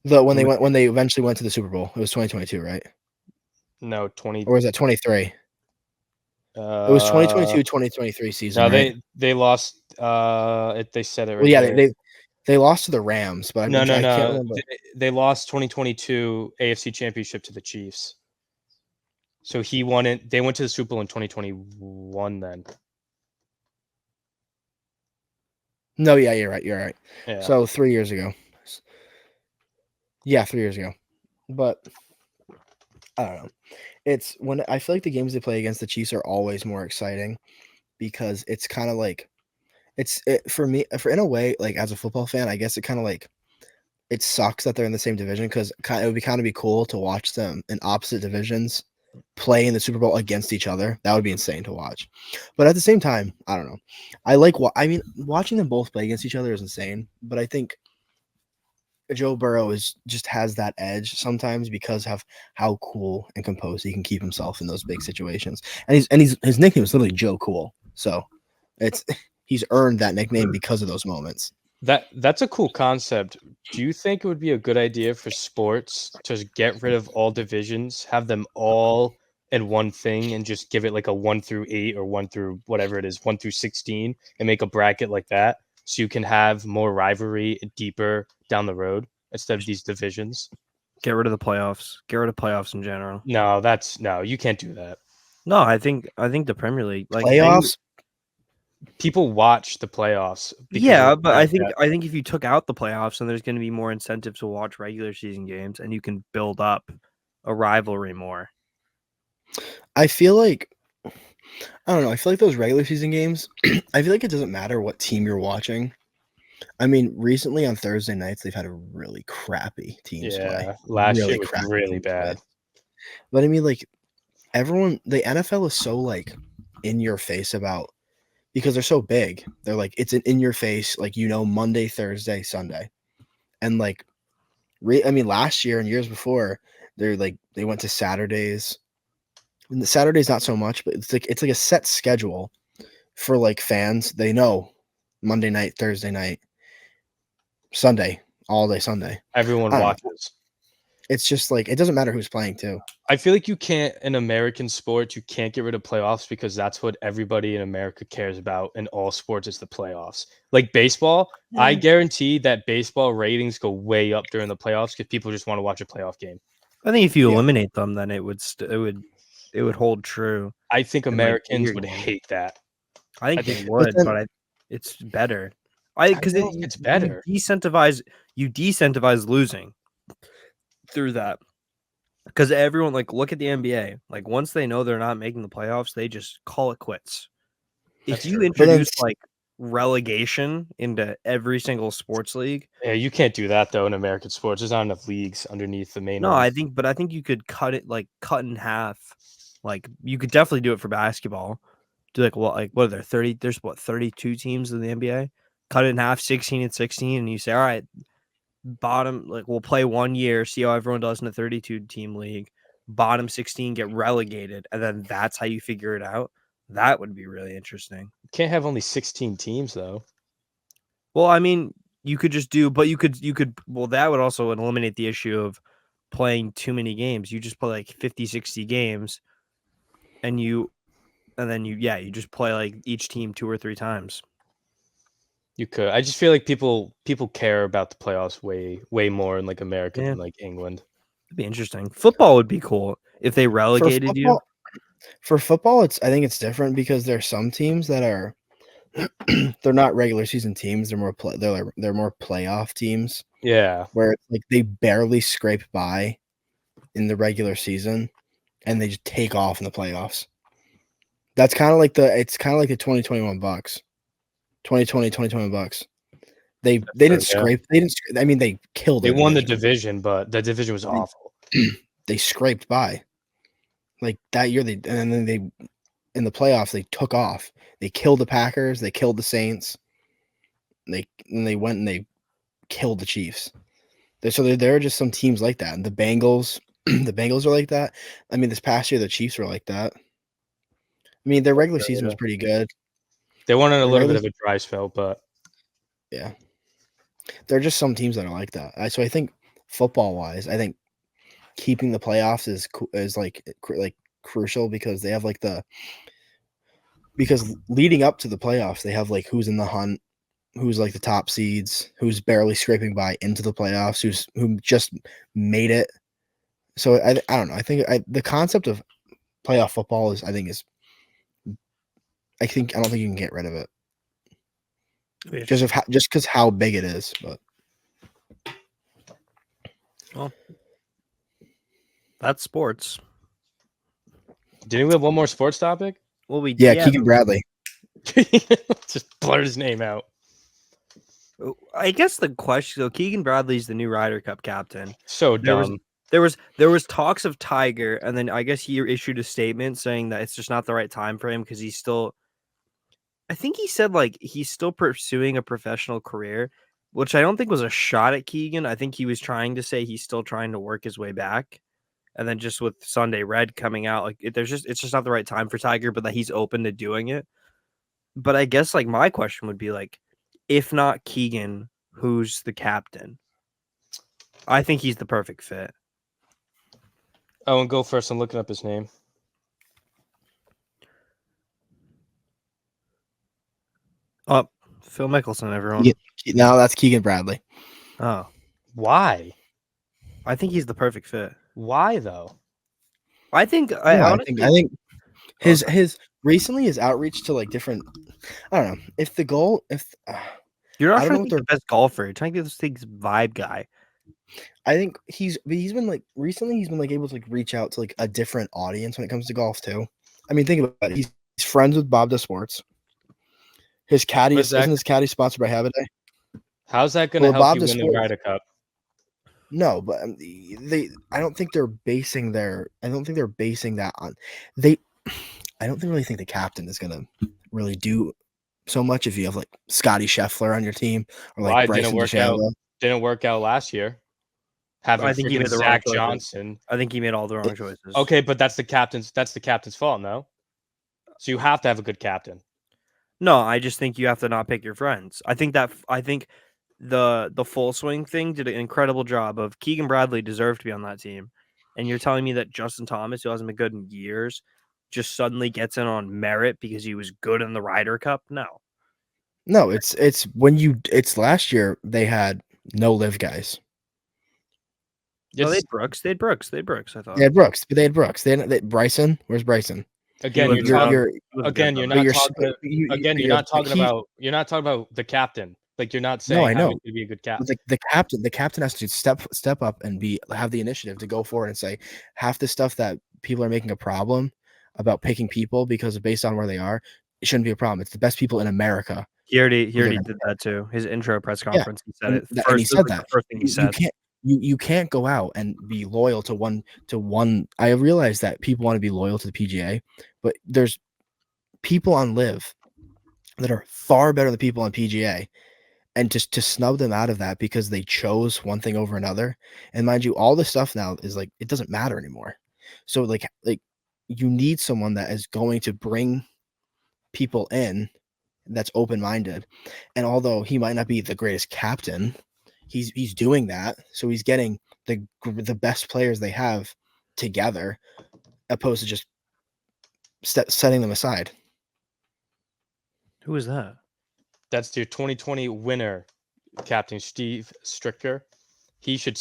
When they eventually went to the Super Bowl, it was 2022, right? No, 20. Or was that 23? It was Uh, 2022, 2023 season, no, right? they lost. They said it Well, right yeah, here. they lost to the Rams, but No, no, I can't no. remember. They lost 2022 AFC Championship to the Chiefs. So he won it. They went to the Super Bowl in 2021 then. No, yeah, you're right. You're right. Yeah. So 3 years ago. Yeah, 3 years ago. But I don't know. It's when I feel like the games they play against the Chiefs are always more exciting because it's kind of like for me for in a way like as a football fan, I guess it kind of like it sucks that they're in the same division because it would be kind of be cool to watch them in opposite divisions play in the Super Bowl against each other. That would be insane to watch. But at the same time, I don't know. I like what I mean. Watching them both play against each other is insane. But I think Joe Burrow just has that edge sometimes because of how cool and composed he can keep himself in those big situations. And his nickname is literally Joe Cool. So it's he's earned that nickname because of those moments. That's a cool concept. Do you think it would be a good idea for sports to get rid of all divisions, have them all in one thing, and just give it like a 1 through 8 or 1 through whatever it is, 1 through 16, and make a bracket like that, so you can have more rivalry deeper down the road instead of these divisions? Get rid of the playoffs. Get rid of playoffs in general. No, you can't do that. No, I think the Premier League, like Playoffs. People watch the playoffs because of yeah, the but fan I think if you took out the playoffs, then there's going to be more incentive to watch regular season games, and you can build up a rivalry more. I feel like I don't know. I feel like those regular season games. I feel like it doesn't matter what team you're watching. I mean, recently on Thursday nights they've had a really crappy teams play. Yeah, last year Really was crappy really teams play. bad. But I mean, like the NFL is so like in your face about because they're so big. They're like it's an in your face, like Monday, Thursday, Sunday, and like I mean, last year and years before, they went to Saturdays. And the Saturdays not so much, but it's like a set schedule for like fans. They know Monday night, Thursday night, Sunday, all day Sunday. Everyone I don't know. watches. It's just like it doesn't matter who's playing too. I feel like you can't in American sports, you can't get rid of playoffs because that's what everybody in America cares about in all sports is the playoffs. Like baseball, I guarantee that baseball ratings go way up during the playoffs because people just want to watch a playoff game. I think if you Yeah. eliminate them, then it would hold true. I think in, like, Americans bigger would games. hate that. I think I they think- would, then- but it's better. I Because don't know if it's better. You decentivize losing through that. Because everyone, like, look at the NBA. Like, once they know they're not making the playoffs, they just call it quits. That's If you true. introduce like relegation into every single sports league, Yeah, you can't do that though in American sports. There's not enough leagues underneath the main no, one. I think you could cut in half. Like, you could definitely do it for basketball. Do what are there 30? There's 32 teams in the NBA. Cut it in half, 16 and 16, and you say, all right, bottom, like, we'll play 1 year, see how everyone does in a 32 team league. Bottom 16 get relegated, and then that's how you figure it out. That would be really interesting. You can't have only 16 teams though. Well, I mean, you could just but you could well, that would also eliminate the issue of playing too many games. You just play like 50, 60 games, and then you just play like each team 2 or 3 times. You could. I just feel like people care about the playoffs way more in like America Yeah. than like England. It'd be interesting. Football would be cool if they relegated you. For football, I think it's different because there's some teams that are they're not regular season teams. They're more they're more playoff teams Yeah. where it's like they barely scrape by in the regular season and they just take off in the playoffs. That's kind of like the 2021 Bucks. 2021 Bucks. They didn't scrape. They didn't. I mean, they killed. They won the division, but the division was awful. They scraped by. Like that year, and then they in the playoffs they took off. They killed the Packers. They killed the Saints. They went and they killed the Chiefs. There are just some teams like that. And the Bengals, the Bengals are like that. I mean, this past year the Chiefs were like that. I mean, their regular season was pretty good. They went on a little bit of a dry spell, but yeah, there are just some teams that are like that. So I think football-wise, I think keeping the playoffs is like crucial because they have like because leading up to the playoffs, they have like who's in the hunt, who's like the top seeds, who's barely scraping by into the playoffs, who just made it. So I don't know. I think the concept of playoff football I don't think you can get rid of it. Just because how big it is, but well, that's sports. Didn't we have one more sports topic? Well, Keegan Bradley. Just blurred his name out. I guess the question, so Keegan Bradley's the new Ryder Cup captain. So dumb. There was talks of Tiger, and then I guess he issued a statement saying that it's just not the right time for him because he's still. I think he said like he's still pursuing a professional career, which I don't think was a shot at Keegan. I think he was trying to say he's still trying to work his way back. And then just with Sunday Red coming out, like it's just not the right time for Tiger, but that he's open to doing it. But I guess like my question would be like, if not Keegan, who's the captain? I think he's the perfect fit. Oh, and go first. I'm looking up his name. Oh, Phil Mickelson, everyone. No, that's Keegan Bradley. Oh, why? I think he's the perfect fit. Why though? I think I think his recently his outreach to like different. I don't know if the goal you're not trying to be the best golfer, you're trying to be this thing's vibe guy. I think he's been like recently he's been like able to like reach out to like a different audience when it comes to golf too. I mean, think about it. He's friends with Bob Does Sports. His caddy isn't his caddy sponsored by Habitat? How's that going to help you win the Ryder Cup? No, but I don't think they're basing that on I don't really think the captain is going to really do so much if you have like Scotty Scheffler on your team or like Bryson DeChambeau. Didn't work out last year. I think he made Zach Johnson. I think he made all the wrong choices. Okay, but that's the captain's fault, no? So you have to have a good captain. No, I just think you have to not pick your friends. I think the full swing thing did an incredible job of Keegan Bradley deserved to be on that team. And you're telling me that Justin Thomas, who hasn't been good in years, just suddenly gets in on merit because he was good in the Ryder Cup? No. No, it's last year they had no live guys. No, they had Brooks. I thought. They had Brooks, but they had Brooks. They had Bryson. Where's Bryson? Again, you're not talking about the captain. Like you're not saying I know to be a good captain. The captain has to step up and have the initiative to go forward and say half the stuff that people are making a problem about picking people because based on where they are, it shouldn't be a problem. It's the best people in America. He already did that too. His intro press conference, he said it. And he said that. The first thing he said. You can't go out and be loyal to one. I realize that people want to be loyal to the PGA, but there's people on Live that are far better than people on PGA, and just to snub them out of that because they chose one thing over another. And mind you, all this stuff now is like it doesn't matter anymore. So like you need someone that is going to bring people in that's open-minded. And although he might not be the greatest captain, he's doing that. So he's getting the best players they have together, opposed to just setting them aside. Who is that? That's your 2020 winner, Captain Steve Stricker. He should.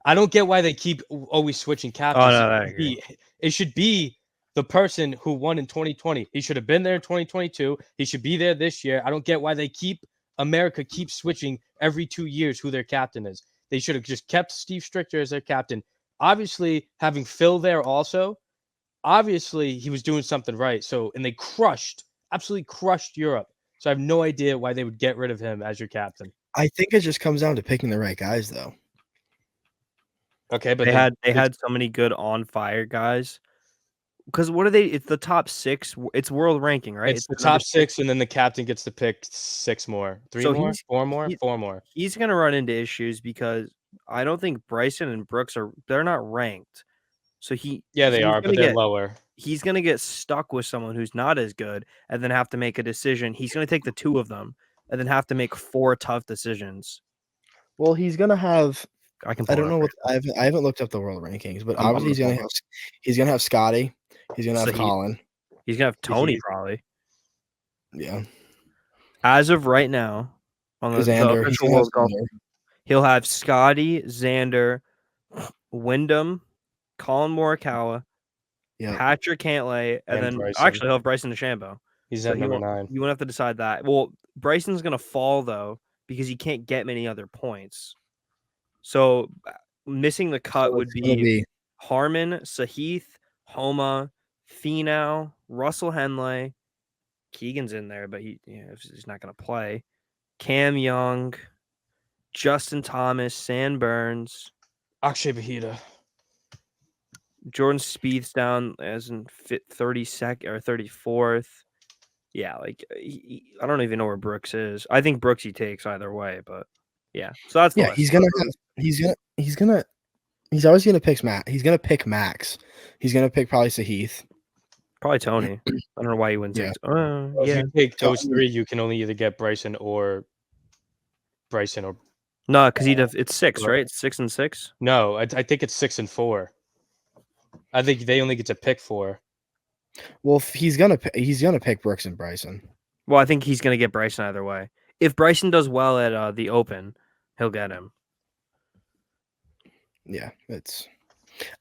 I don't get why they keep always switching captains. Oh, no, it should be the person who won in 2020. He should have been there in 2022. He should be there this year. I don't get why America keeps switching every 2 years who their captain is. They should have just kept Steve Stricker as their captain. Obviously, having Phil there also, obviously he was doing something right. And they absolutely crushed Europe. So I have no idea why they would get rid of him as your captain. I think it just comes down to picking the right guys, though. Okay, but they had so many good on fire guys. Because what are they? It's the top 6. It's world ranking, right? It's the top 6, and then the captain gets to pick 6 more, 4 more. He's going to run into issues because I don't think Bryson and Brooks they're not ranked. So they are, but they're lower. he's gonna get stuck with someone who's not as good, and then have to make a decision. He's gonna take the two of them, and then have to make 4 tough decisions. Well, he's gonna have. I can I pull it don't up know right what I haven't looked up the world rankings, but I'm obviously gonna pull it up. he's gonna have Scotty. He's gonna have Sahith. Colin. He's gonna have Tony Sahith. probably. Yeah. As of right now, on the Xander. He's official gonna have World Golf, Xander. he'll have Scotty, Xander, Wyndham, Colin Morikawa, Yeah. Patrick Cantlay, and then Bryson. actually he'll have Bryson DeChambeau. He's So at number 9. you won't have to decide that. Well, Bryson's gonna fall though because he can't get many other points. So missing the cut So would it's gonna be be Harmon, Sahith, Homa, Finau, Russell Henley. Keegan's in there, but he's not gonna play. Cam Young, Justin Thomas, Sam Burns, Akshay Bahita. Jordan Spieth's down as in 32nd or 34th. Yeah, like I don't even know where Brooks is. I think Brooks he takes either way, but yeah. So that's the list. he's always gonna pick Matt. He's gonna pick Max. He's gonna pick probably Sahith. Probably Tony. I don't know why he wouldn't Yeah. take. Well, Yeah. if you take those 3, you can only either get Bryson or No, because it's 6, Right. right? It's 6 and 6. No, I think it's 6 and 4. I think they only get to pick 4. Well, he's gonna pick Brooks and Bryson. Well, I think he's gonna get Bryson either way. If Bryson does well at the Open, he'll get him. Yeah,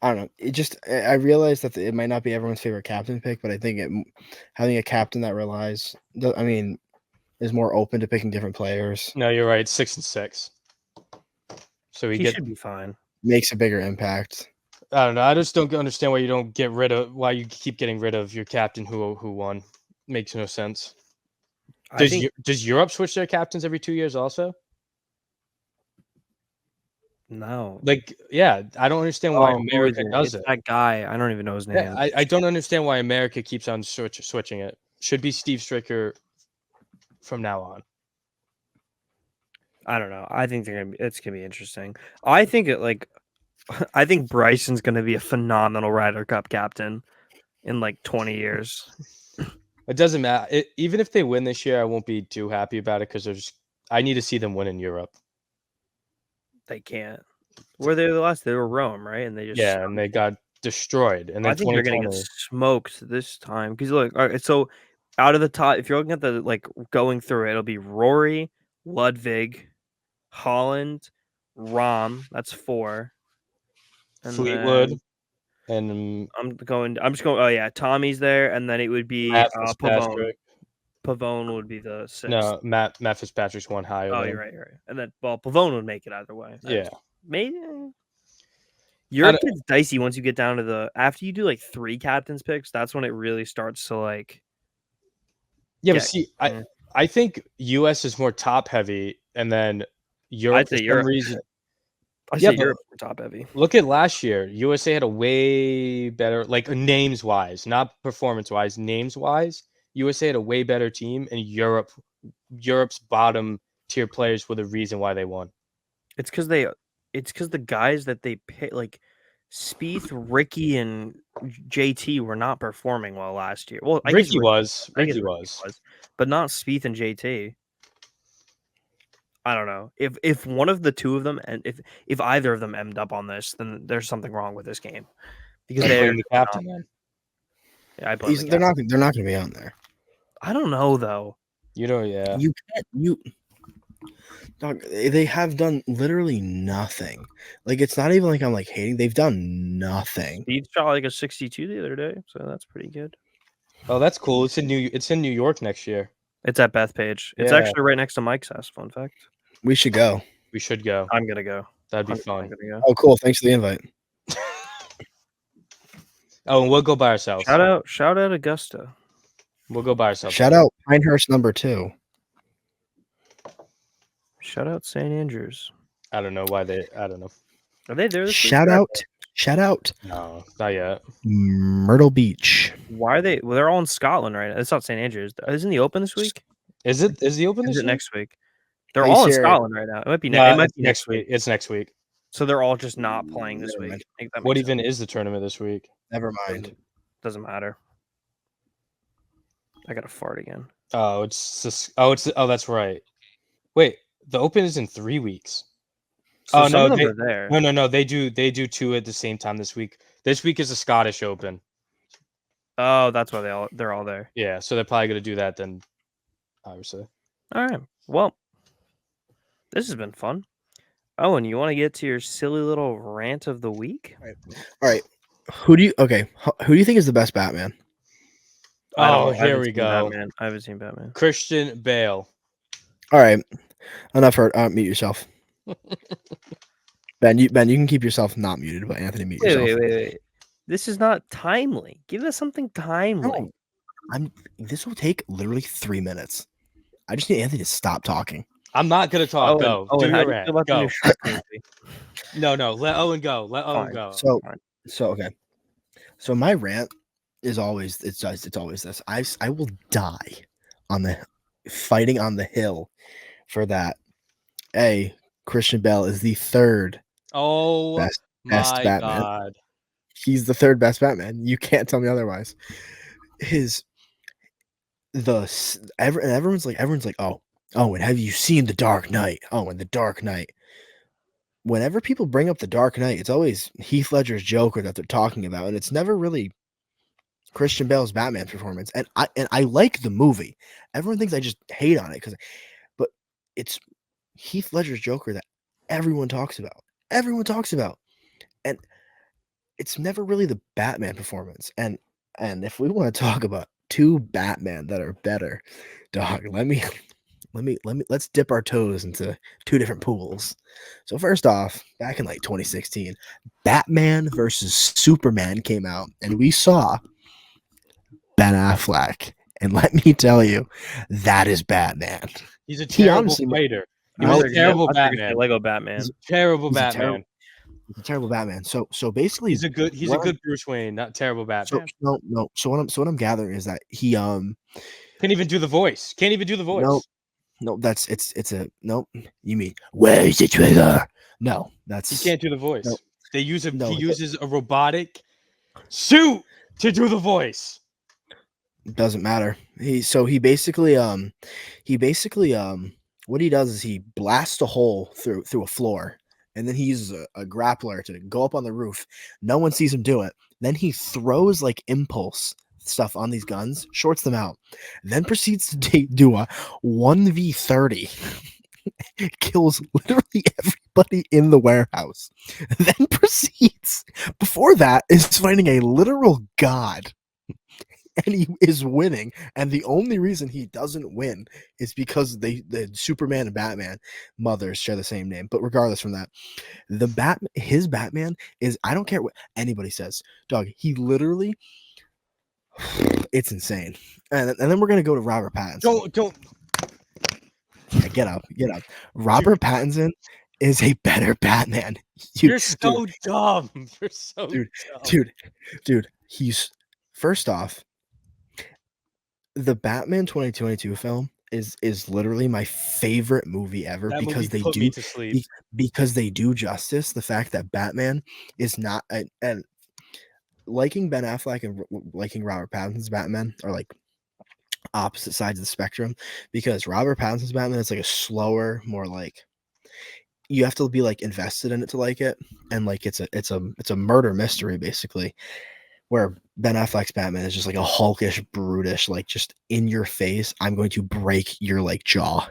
I don't know. It just I realize that it might not be everyone's favorite captain pick, but I think having a captain that is more open to picking different players. No, you're right. 6 and 6. So He should be fine. Makes a bigger impact. I don't know. I just don't understand why you keep getting rid of your captain who won. Makes no sense. Does Europe switch their captains every 2 years also? No. Like, yeah, I don't understand why America does it. That guy, I don't even know his name. Yeah, I don't understand why America keeps on switching it. Should be Steve Stricker from now on. I don't know. I think it's gonna be interesting. I think I think Bryson's gonna be a phenomenal Ryder Cup captain in like 20 years. It doesn't matter. Even if they win this year, I won't be too happy about it because I need to see them win in Europe. They can't. Were they the last? They were Rome, right? And they just and they got destroyed. And then I think they're gonna get smoked this time because look. All right, so out of the top, if you're looking at the going through it, it'll be Rory, Ludwig, Holland, Rahm. That's 4. And Fleetwood. And I'm just going. Oh yeah, Tommy's there, and then it would be Pavone. Pavone would be the 6th. No, Matt Fitzpatrick's one higher. Oh, you're right. And then Pavone would make it either way. Yeah, maybe. Europe gets dicey once you get down to after you do like 3 captains picks. That's when it really starts to like. Yeah, but see, I think U.S. is more top heavy, and then Europe. I'd say Europe. I say Europe more top heavy. Look at last year. USA had a way better, like names wise, not performance wise, names wise. USA had a way better team, and Europe's bottom tier players were the reason why they won. It's because the guys that they pick, like Spieth, Ricky, and JT, were not performing well last year. Well, Ricky was, but not Spieth and JT. I don't know if one of the two of them, and if either of them end up on this, then there's something wrong with this game because they're the captain. Man. Yeah, I blame they're not going to be on there. I don't know though. Yeah. You can't. Dog, they have done literally nothing. Like it's not even like I'm like hating. They've done nothing. He shot like a 62 the other day, so that's pretty good. Oh, that's cool. It's in New York next year. It's at Bethpage. It's actually right next to Mike's house. Fun fact. We should go. We should go. I'm gonna go. That'd be fun. Go. Oh, cool. Thanks for the invite. Oh, and we'll go by ourselves. Shout out Augusta. We'll go by ourselves. Shout out Pinehurst #2. Shout out St. Andrews. I don't know why I don't know. Are they there? Shout out. No, not yet. Myrtle Beach. Why are they? Well, they're all in Scotland, right? It's not St. Andrews. Isn't the Open this week? Is the Open this week? Next week? They're Are all in serious? Scotland right now. It might be. No, it might be next week. It's next week. So they're all just not playing this week. What even is the tournament this week? Never mind. Doesn't matter. I got to fart again. Oh, it's just. Oh, that's right. Wait, the Open is in 3 weeks. So Oh some no, of them they are there. no. They do two at the same time this week. This week is the Scottish Open. Oh, that's why they're all there. Yeah, so they're probably gonna do that then. Obviously. All right. Well, this has been fun. Oh, and you want to get to your silly little rant of the week? All right. Who do you think is the best Batman? I don't Oh, know. I here haven't we seen go. Batman. I haven't seen Batman. Christian Bale. All right. Enough heard. Mute yourself. Ben, you can keep yourself not muted, but Anthony, mute yourself. Wait. This is not timely. Give us something timely. No, this will take literally 3 minutes. I just need Anthony to stop talking. I'm not gonna talk. Go. Do how your do you rant. feel about the Go. new Shrek movie? No. Let Owen go. Let Owen Fine. go. So okay. So my rant is always it's always this. I will die fighting on the hill for that. Christian Bale is the third Oh best my Batman. God. He's the third best Batman. You can't tell me otherwise. Everyone's like, oh, and have you seen The Dark Knight? Oh, and The Dark Knight. Whenever people bring up The Dark Knight, it's always Heath Ledger's Joker that they're talking about, and it's never really Christian Bale's Batman performance. And I like the movie. Everyone thinks I just hate on it but it's Heath Ledger's Joker that everyone talks about. And it's never really the Batman performance. And if we want to talk about two Batman that are better, dog, let's dip our toes into two different pools. So first off, back in like 2016, Batman versus Superman came out, and we saw Ben Affleck. And let me tell you, that is Batman. He's a terrible fighter. He was a terrible Batman. Lego Batman. Terrible Batman. He's a terrible Batman. So basically, he's a good Bruce Wayne, not terrible Batman. No. So what I'm gathering is that he can't even do the voice. No, nope. You mean where's the trigger? No, he can't do the voice. No, he uses a robotic suit to do the voice. Doesn't matter. He basically what he does is he blasts a hole through a floor, and then he uses a grappler to go up on the roof. No one sees him do it. Then he throws like impulse stuff on these guns, shorts them out, then proceeds to do a 1v30. Kills literally everybody in the warehouse. Then proceeds, before that, is fighting a literal god. And he is winning, and the only reason he doesn't win is because the Superman and Batman mothers share the same name. But regardless from that, his Batman is, I don't care what anybody says, dog. He literally, it's insane. And then we're gonna go to Robert Pattinson. Don't. Yeah, get up. Robert Pattinson is a better Batman. You're so dumb. You're so dumb. Dude. He's first off. The Batman 2022 film is literally my favorite movie ever because they do justice the fact that Batman is not and liking Ben Affleck and liking Robert Pattinson's Batman are like opposite sides of the spectrum, because Robert Pattinson's Batman is like a slower, more like you have to be like invested in it to like it, and like it's a murder mystery basically. Where Ben Affleck's Batman is just like a hulkish, brutish, like just in your face, I'm going to break your like jaw.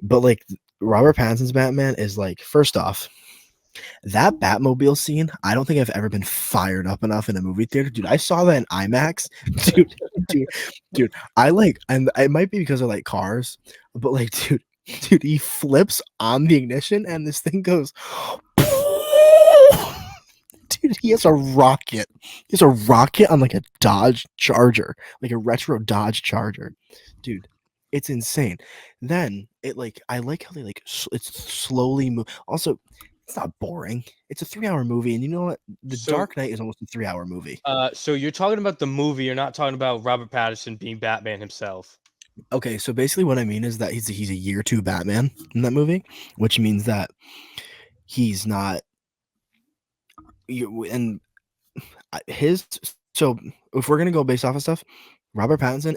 But like Robert Pattinson's Batman is like, first off, that Batmobile scene, I don't think I've ever been fired up enough in a movie theater. Dude, I saw that in IMAX. Dude, and it might be because I like cars, but like, dude, he flips on the ignition and this thing goes dude, he has a rocket. He's a rocket on like a Dodge Charger, like a retro Dodge Charger. Dude, it's insane. Then I like how they it's slowly move. Also, it's not boring. It's a 3-hour movie, and you know what? Dark Knight is almost a 3-hour movie. So you're talking about the movie. You're not talking about Robert Pattinson being Batman himself. Okay, so basically what I mean is that he's a year 2 Batman in that movie, which means that he's not. And his So if we're gonna go based off of stuff, Robert Pattinson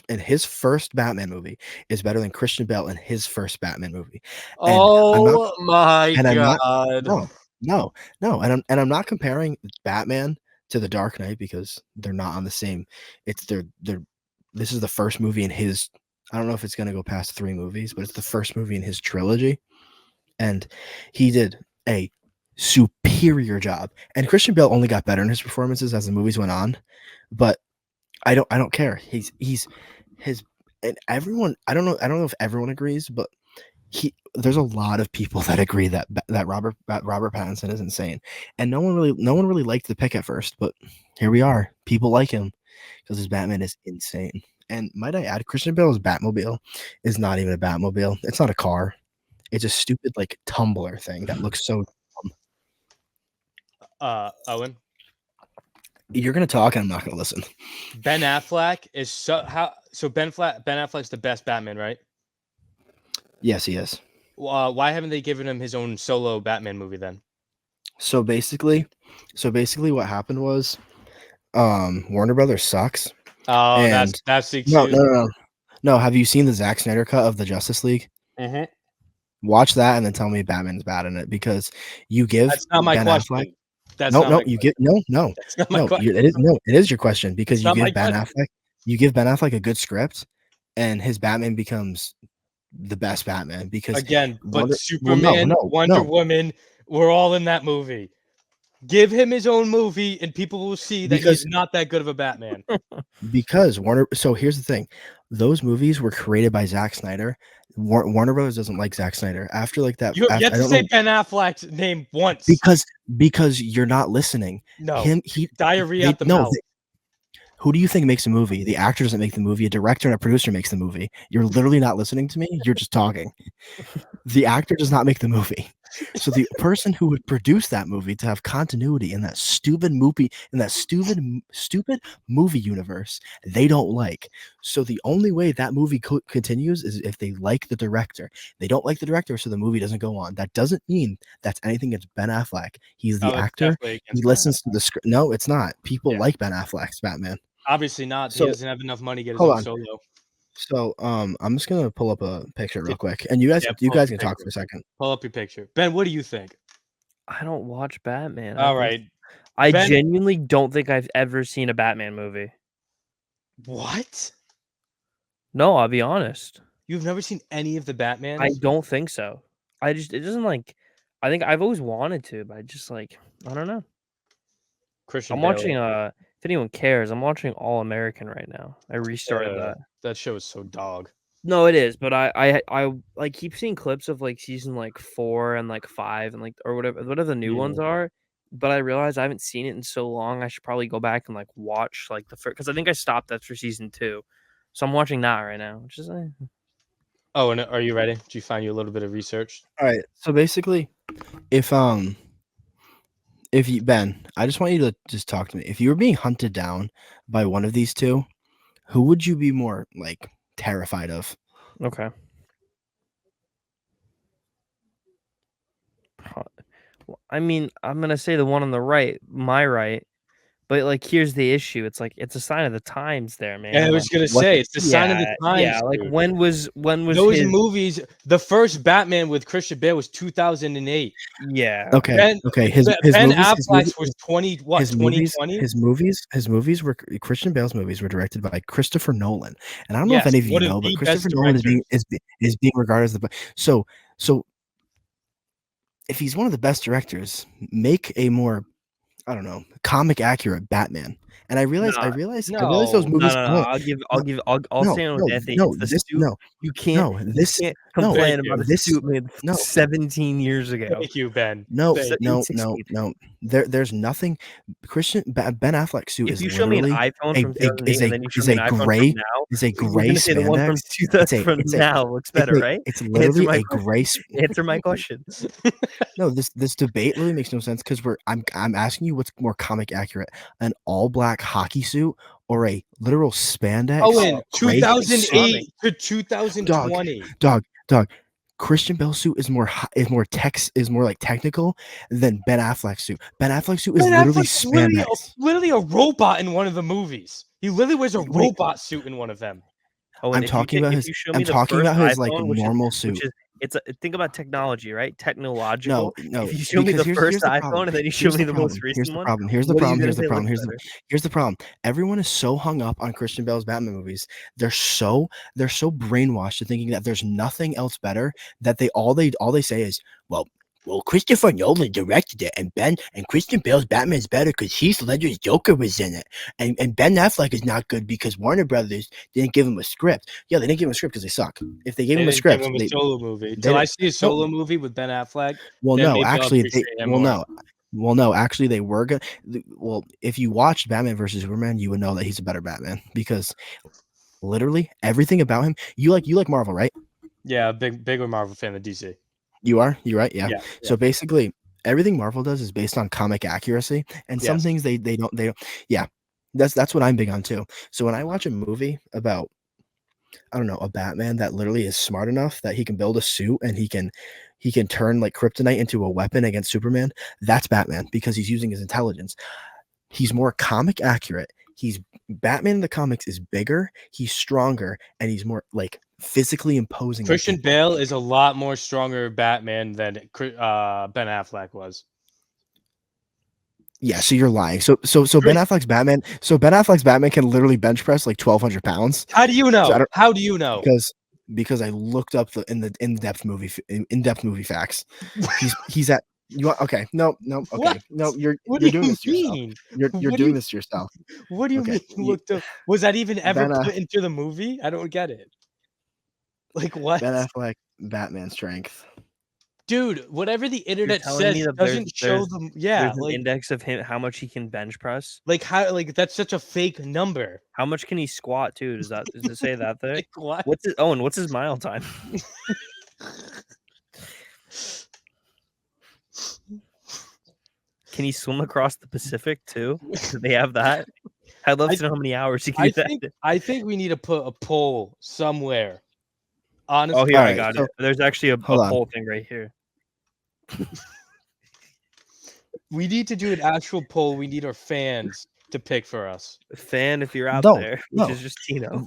in his first Batman movie is better than Christian Bale in his first Batman movie. And I'm not Oh my and I'm not god. no, no, no, and I'm not comparing Batman to The Dark Knight because they're not on the same. It's they're this is the first movie in his. I don't know if it's gonna go past 3 movies, but it's the first movie in his trilogy, and he did a superior job. And Christian Bale only got better in his performances as the movies went on, but I don't care. He's his and everyone. I don't know if everyone agrees, but there's a lot of people that agree that Robert Pattinson is insane, and no one really liked the pick at first, but here we are. People like him because his Batman is insane. And might I add, Christian Bale's Batmobile is not even a Batmobile. It's not a car. It's a stupid like tumbler thing that looks so dumb. Owen. You're gonna talk and I'm not gonna listen. Ben Affleck is Ben Affleck's the best Batman, right? Yes, he is. Why haven't they given him his own solo Batman movie then? So basically what happened was Warner Brothers sucks. Oh, and that's the no. Have you seen the Zack Snyder cut of the Justice League? Mm-hmm. Watch that and then tell me Batman's bad in it because you give That's not my Ben question. Affleck. That's No, not no, my you question. get no. That's not my question. It is your question because It's you not give my Ben question. Affleck, you give Ben Affleck a good script, and his Batman becomes the best Batman because Again, but Superman, no. Wonder Woman, we're all in that movie. Give him his own movie, and people will see that Because- he's not that good of a Batman. Because Warner. So here's the thing: those movies were created by Zack Snyder. Warner Brothers doesn't like Zack Snyder. After like that, You have after, yet I to don't say know Ben Affleck's name once. because you're not listening. No, He diarrhea out the no. mouth. Who do you think makes a movie? The actor doesn't make the movie. A director and a producer makes the movie. You're literally not listening to me. You're just talking. The actor does not make the movie. So the person who would produce that movie to have continuity in that stupid movie, stupid movie universe, they don't like. So the only way that movie continues is if they like the director. They don't like the director, so the movie doesn't go on. That doesn't mean that's anything against Ben Affleck. He's the Oh, it's actor. definitely He against Ben listens to the script. No, it's not. People Yeah. like Ben Affleck's Batman. Obviously not. So- He doesn't have enough money to get his hold own on. solo. So I'm just gonna pull up a picture real quick, and you guys pull up can the talk picture. for a second. Pull up your picture. Ben, what do you think? I don't watch Batman. All right. I Ben- genuinely don't think I've ever seen a Batman movie. What? No, I'll be honest. You've never seen any of the Batmans? I don't think so. It doesn't like. I think I've always wanted to, but I just like I don't know. Christian I'm Bale. watching. If anyone cares, I'm watching All American right now. I restarted that. That show is so dog. No, it is, but I like keep seeing clips of like season like 4 and like 5 and like or whatever the new ones are. But I realized I haven't seen it in so long. I should probably go back and like watch like the first because I think I stopped after season 2, so I'm watching that right now. Which is Oh, and are you ready? Did you find you a little bit of research? All right. So basically, if you Ben, I just want you to just talk to me. If you were being hunted down by one of these two, who would you be more like terrified of? okay. I mean, I'm gonna say the one on the right, my right, but like here's the issue. It's like it's a sign of the times, there, man. And I was gonna say it's the sign of the times. Yeah, like dude. when was those his... movies? The first Batman with Christian Bale was 2008. Yeah. Okay. Ben Affleck's was 2020. His movies were Christian Bale's movies were directed by Christopher Nolan, and I don't know if any of you know, but Christopher Nolan is being regarded as the so. If he's one of the best directors, make a more, I don't know, comic accurate Batman. And I realize those movies. No. I'll stand with Anthony. You can't complain about the suit made 17 years ago. Thank you, Ben. No. There's nothing. Ben Affleck's suit if you show me an iPhone from 2008 and then you show me an iPhone gray, from now, is a you're gray gonna say the one spandex. from now looks better, right? It's literally a gray. Answer my question. No, this debate really makes no sense because I'm asking you what's more comic accurate: an all black hockey suit or a literal spandex? Oh, in 2008 to 2020. Dog. Christian Bale's suit is more like technical than Ben Affleck's suit. Ben Affleck's suit is Ben literally Affleck is spandex. literally a robot in one of the movies. He literally wears a Wait, robot suit in one of them. Oh, and I'm talking about if his. you show I'm me the talking first about his like iPhone, normal which suit. is think about technology, right? No, Technological. no, If you show me because the here's first the problem. iPhone and then you show Here's me the the problem. most Here's recent the one, problem. Here's the what are you problem. gonna Here's the say problem. looks better? Here's the problem. Everyone is so hung up on Christian Bale's Batman movies. They're so brainwashed to thinking that there's nothing else better. That all they say is, well, Christopher Nolan directed it, and Christian Bale's Batman is better because Heath Ledger's Joker was in it, and Ben Affleck is not good because Warner Brothers didn't give him a script. Yeah, they didn't give him a script because they suck. If they gave They him a didn't give script, him a solo movie. they Till I didn't- see a solo movie with Ben Affleck, well, then no, maybe I'll actually, appreciate him more. actually, they were gonna. Well, if you watched Batman versus Superman, you would know that he's a better Batman because literally everything about him. You like Marvel, right? Yeah, bigger Marvel fan than DC. You are? You're right. Yeah. Yeah. So basically, everything Marvel does is based on comic accuracy, and some Yes. things they don't. Yeah, that's what I'm big on too. So when I watch a movie about, I don't know, a Batman that literally is smart enough that he can build a suit and he can turn like kryptonite into a weapon against Superman, that's Batman because he's using his intelligence. He's more comic accurate. Batman in the comics is bigger, he's stronger, and he's more like physically imposing. Christian Bale is a lot more stronger Batman than Ben Affleck was. Yeah, so you're lying. So Ben Affleck's Batman can literally bench press like 1,200 pounds. How do you know? How do you know? Because I looked up the in-depth movie facts. He's at you want okay no okay What? no you're What you're do doing you this to yourself. mean? You're doing this to yourself. What do you Okay, mean looked up? Was that even ever Ben, put into the movie? I don't get it. Like what? Ben Affleck Batman strength. Dude, whatever the internet telling me says that doesn't show them. Yeah, There's an like index of him how much he can bench press. like how like that's such a fake number. How much can he squat too? Does it say that there? Like what? What's his mile time? Can he swim across the Pacific too? Do they have that? I'd love to know how many hours he can do that. I think we need to put a poll somewhere. Honestly, Oh, here Alright, I got so- it. There's actually a hold on. poll thing right here. we need to do an actual poll. We need our fans to pick for us. Fan, if you're out No, there, which no. is just Tino.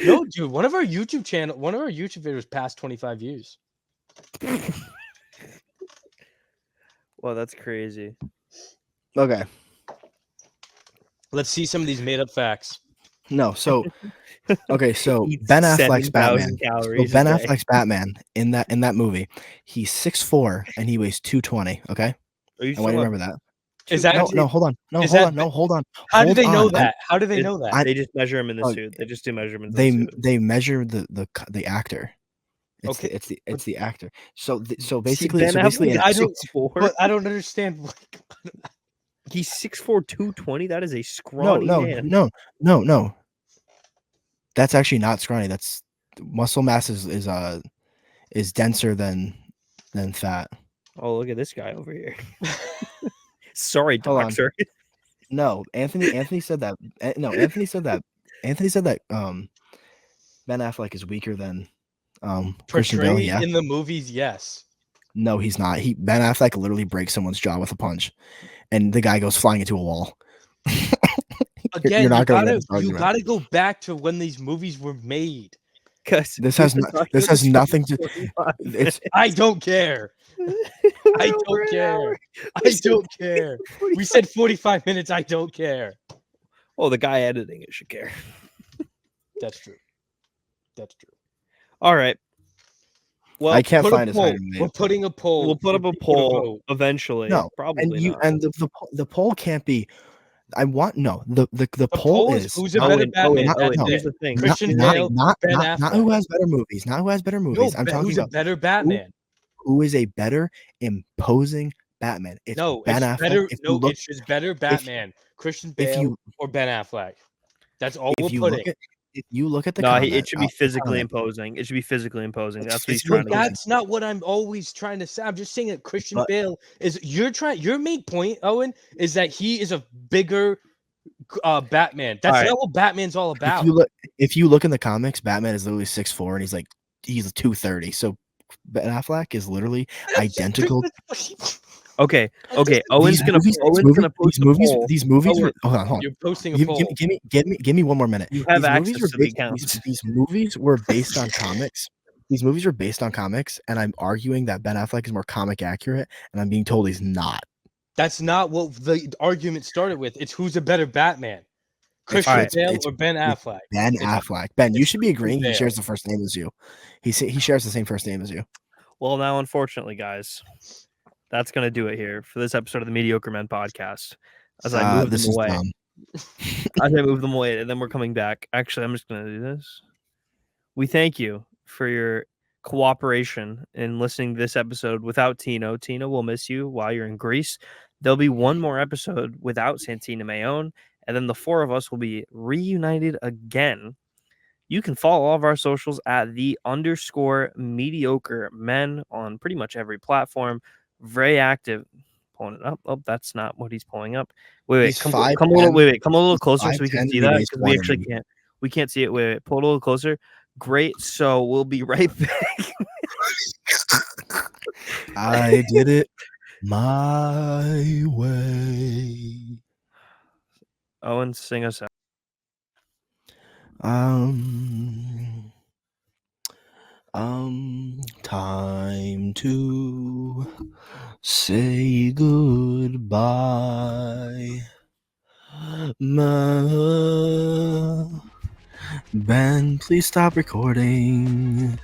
No, dude, one of our YouTube videos passed 25 views. Well, that's crazy. Okay. Let's see some of these made up facts. No, so okay, so Eats Ben Affleck's 7,000 Batman. So calories Ben a day. Affleck's Batman in that movie, he's 6'4" and he weighs 220. Okay, Are you I want you to remember that. Is that No, hold on. No, is hold that- on. No, hold on. How do Hold they know on. that? How do they know that? They just measure him in the Oh, suit. They just do measurements. In the suit. They measure the actor. It's Okay, it's the actor. So See, basically, Ben Affleck I is don't- 6'4". but I don't understand. He's 6'4", 220. That is a scrawny man. no. That's actually not scrawny. That's muscle mass is denser than fat. Oh, look at this guy over here. Sorry, Hold on. doctor. No, Anthony said that. No, Anthony said that. Anthony said that Ben Affleck is weaker than Christian Bale. Portrayed Yeah. in the movies, yes. No, he's not. Ben Affleck literally breaks someone's jaw with a punch, and the guy goes flying into a wall. Again, not gonna win this you argument. gotta go back to when these movies were made. Because This has nothing to. It's I don't care. I don't care. I don't care. We said 45 minutes. I don't care. Oh, the guy editing it should care. That's true. That's true. All right. Well, I can't Put a find his poll. height. We're putting a poll. we'll put up a We'll poll vote. eventually. No, probably not. and the poll can't be. I want the The poll poll is who's a better Batman. That's here's it. the thing. Christian not, Bale, not, Ben not, not who Affleck. has better movies. Not who has better movies. No, I'm talking who's a about better Batman? who is a better imposing Batman. It's No, Ben it's Affleck. better. If you No, look, it's just better Batman. Christian Bale you or Ben Affleck. That's all we're if you putting. look at if you look at the No, comment, it should be physically comment, imposing. It should be physically imposing. That's what he's It's trying to get. That's not what I'm always trying to say. I'm just saying that Christian But- Bale is. Your main point, Owen, is that he is a bigger Batman. That's All right. not what Batman's all about. if you look in the comics, Batman is literally 6'4" and he's like he's 230. So Ben Affleck is literally identical. Okay. Owen's gonna post a poll. These movies Owen, were. Hold on. You're posting a Give, poll. give me one more minute. you have These movies access were to the based, accounts. these movies were based on comics. These movies were based on comics, and I'm arguing that Ben Affleck is more comic accurate, and I'm being told he's not. That's not what the argument started with. It's who's a better Batman, Christian Alright. Bale or Ben Affleck. Ben Affleck. Ben, you it's should be Christian agreeing he Bale. shares the first name as you. He shares the same first name as you. Well, now, unfortunately, guys, that's gonna do it here for this episode of the Mediocre Men podcast. As I move them away, as I move them away, and then we're coming back. Actually, I'm just gonna do this. We thank you for your cooperation in listening to this episode without Tino. Tino will miss you while you're in Greece. There'll be one more episode without Santina Mayone, and then the four of us will be reunited again. You can follow all of our socials at _mediocre men on pretty much every platform. Very active. Pulling it up. Oh, that's not what he's pulling up. Wait, come a little closer so we can see that, because we actually can't. We can't see it. Wait, pull it a little closer. Great. So we'll be right back. I did it my way. Owen, sing us out. Time to say goodbye. Ben, please stop recording.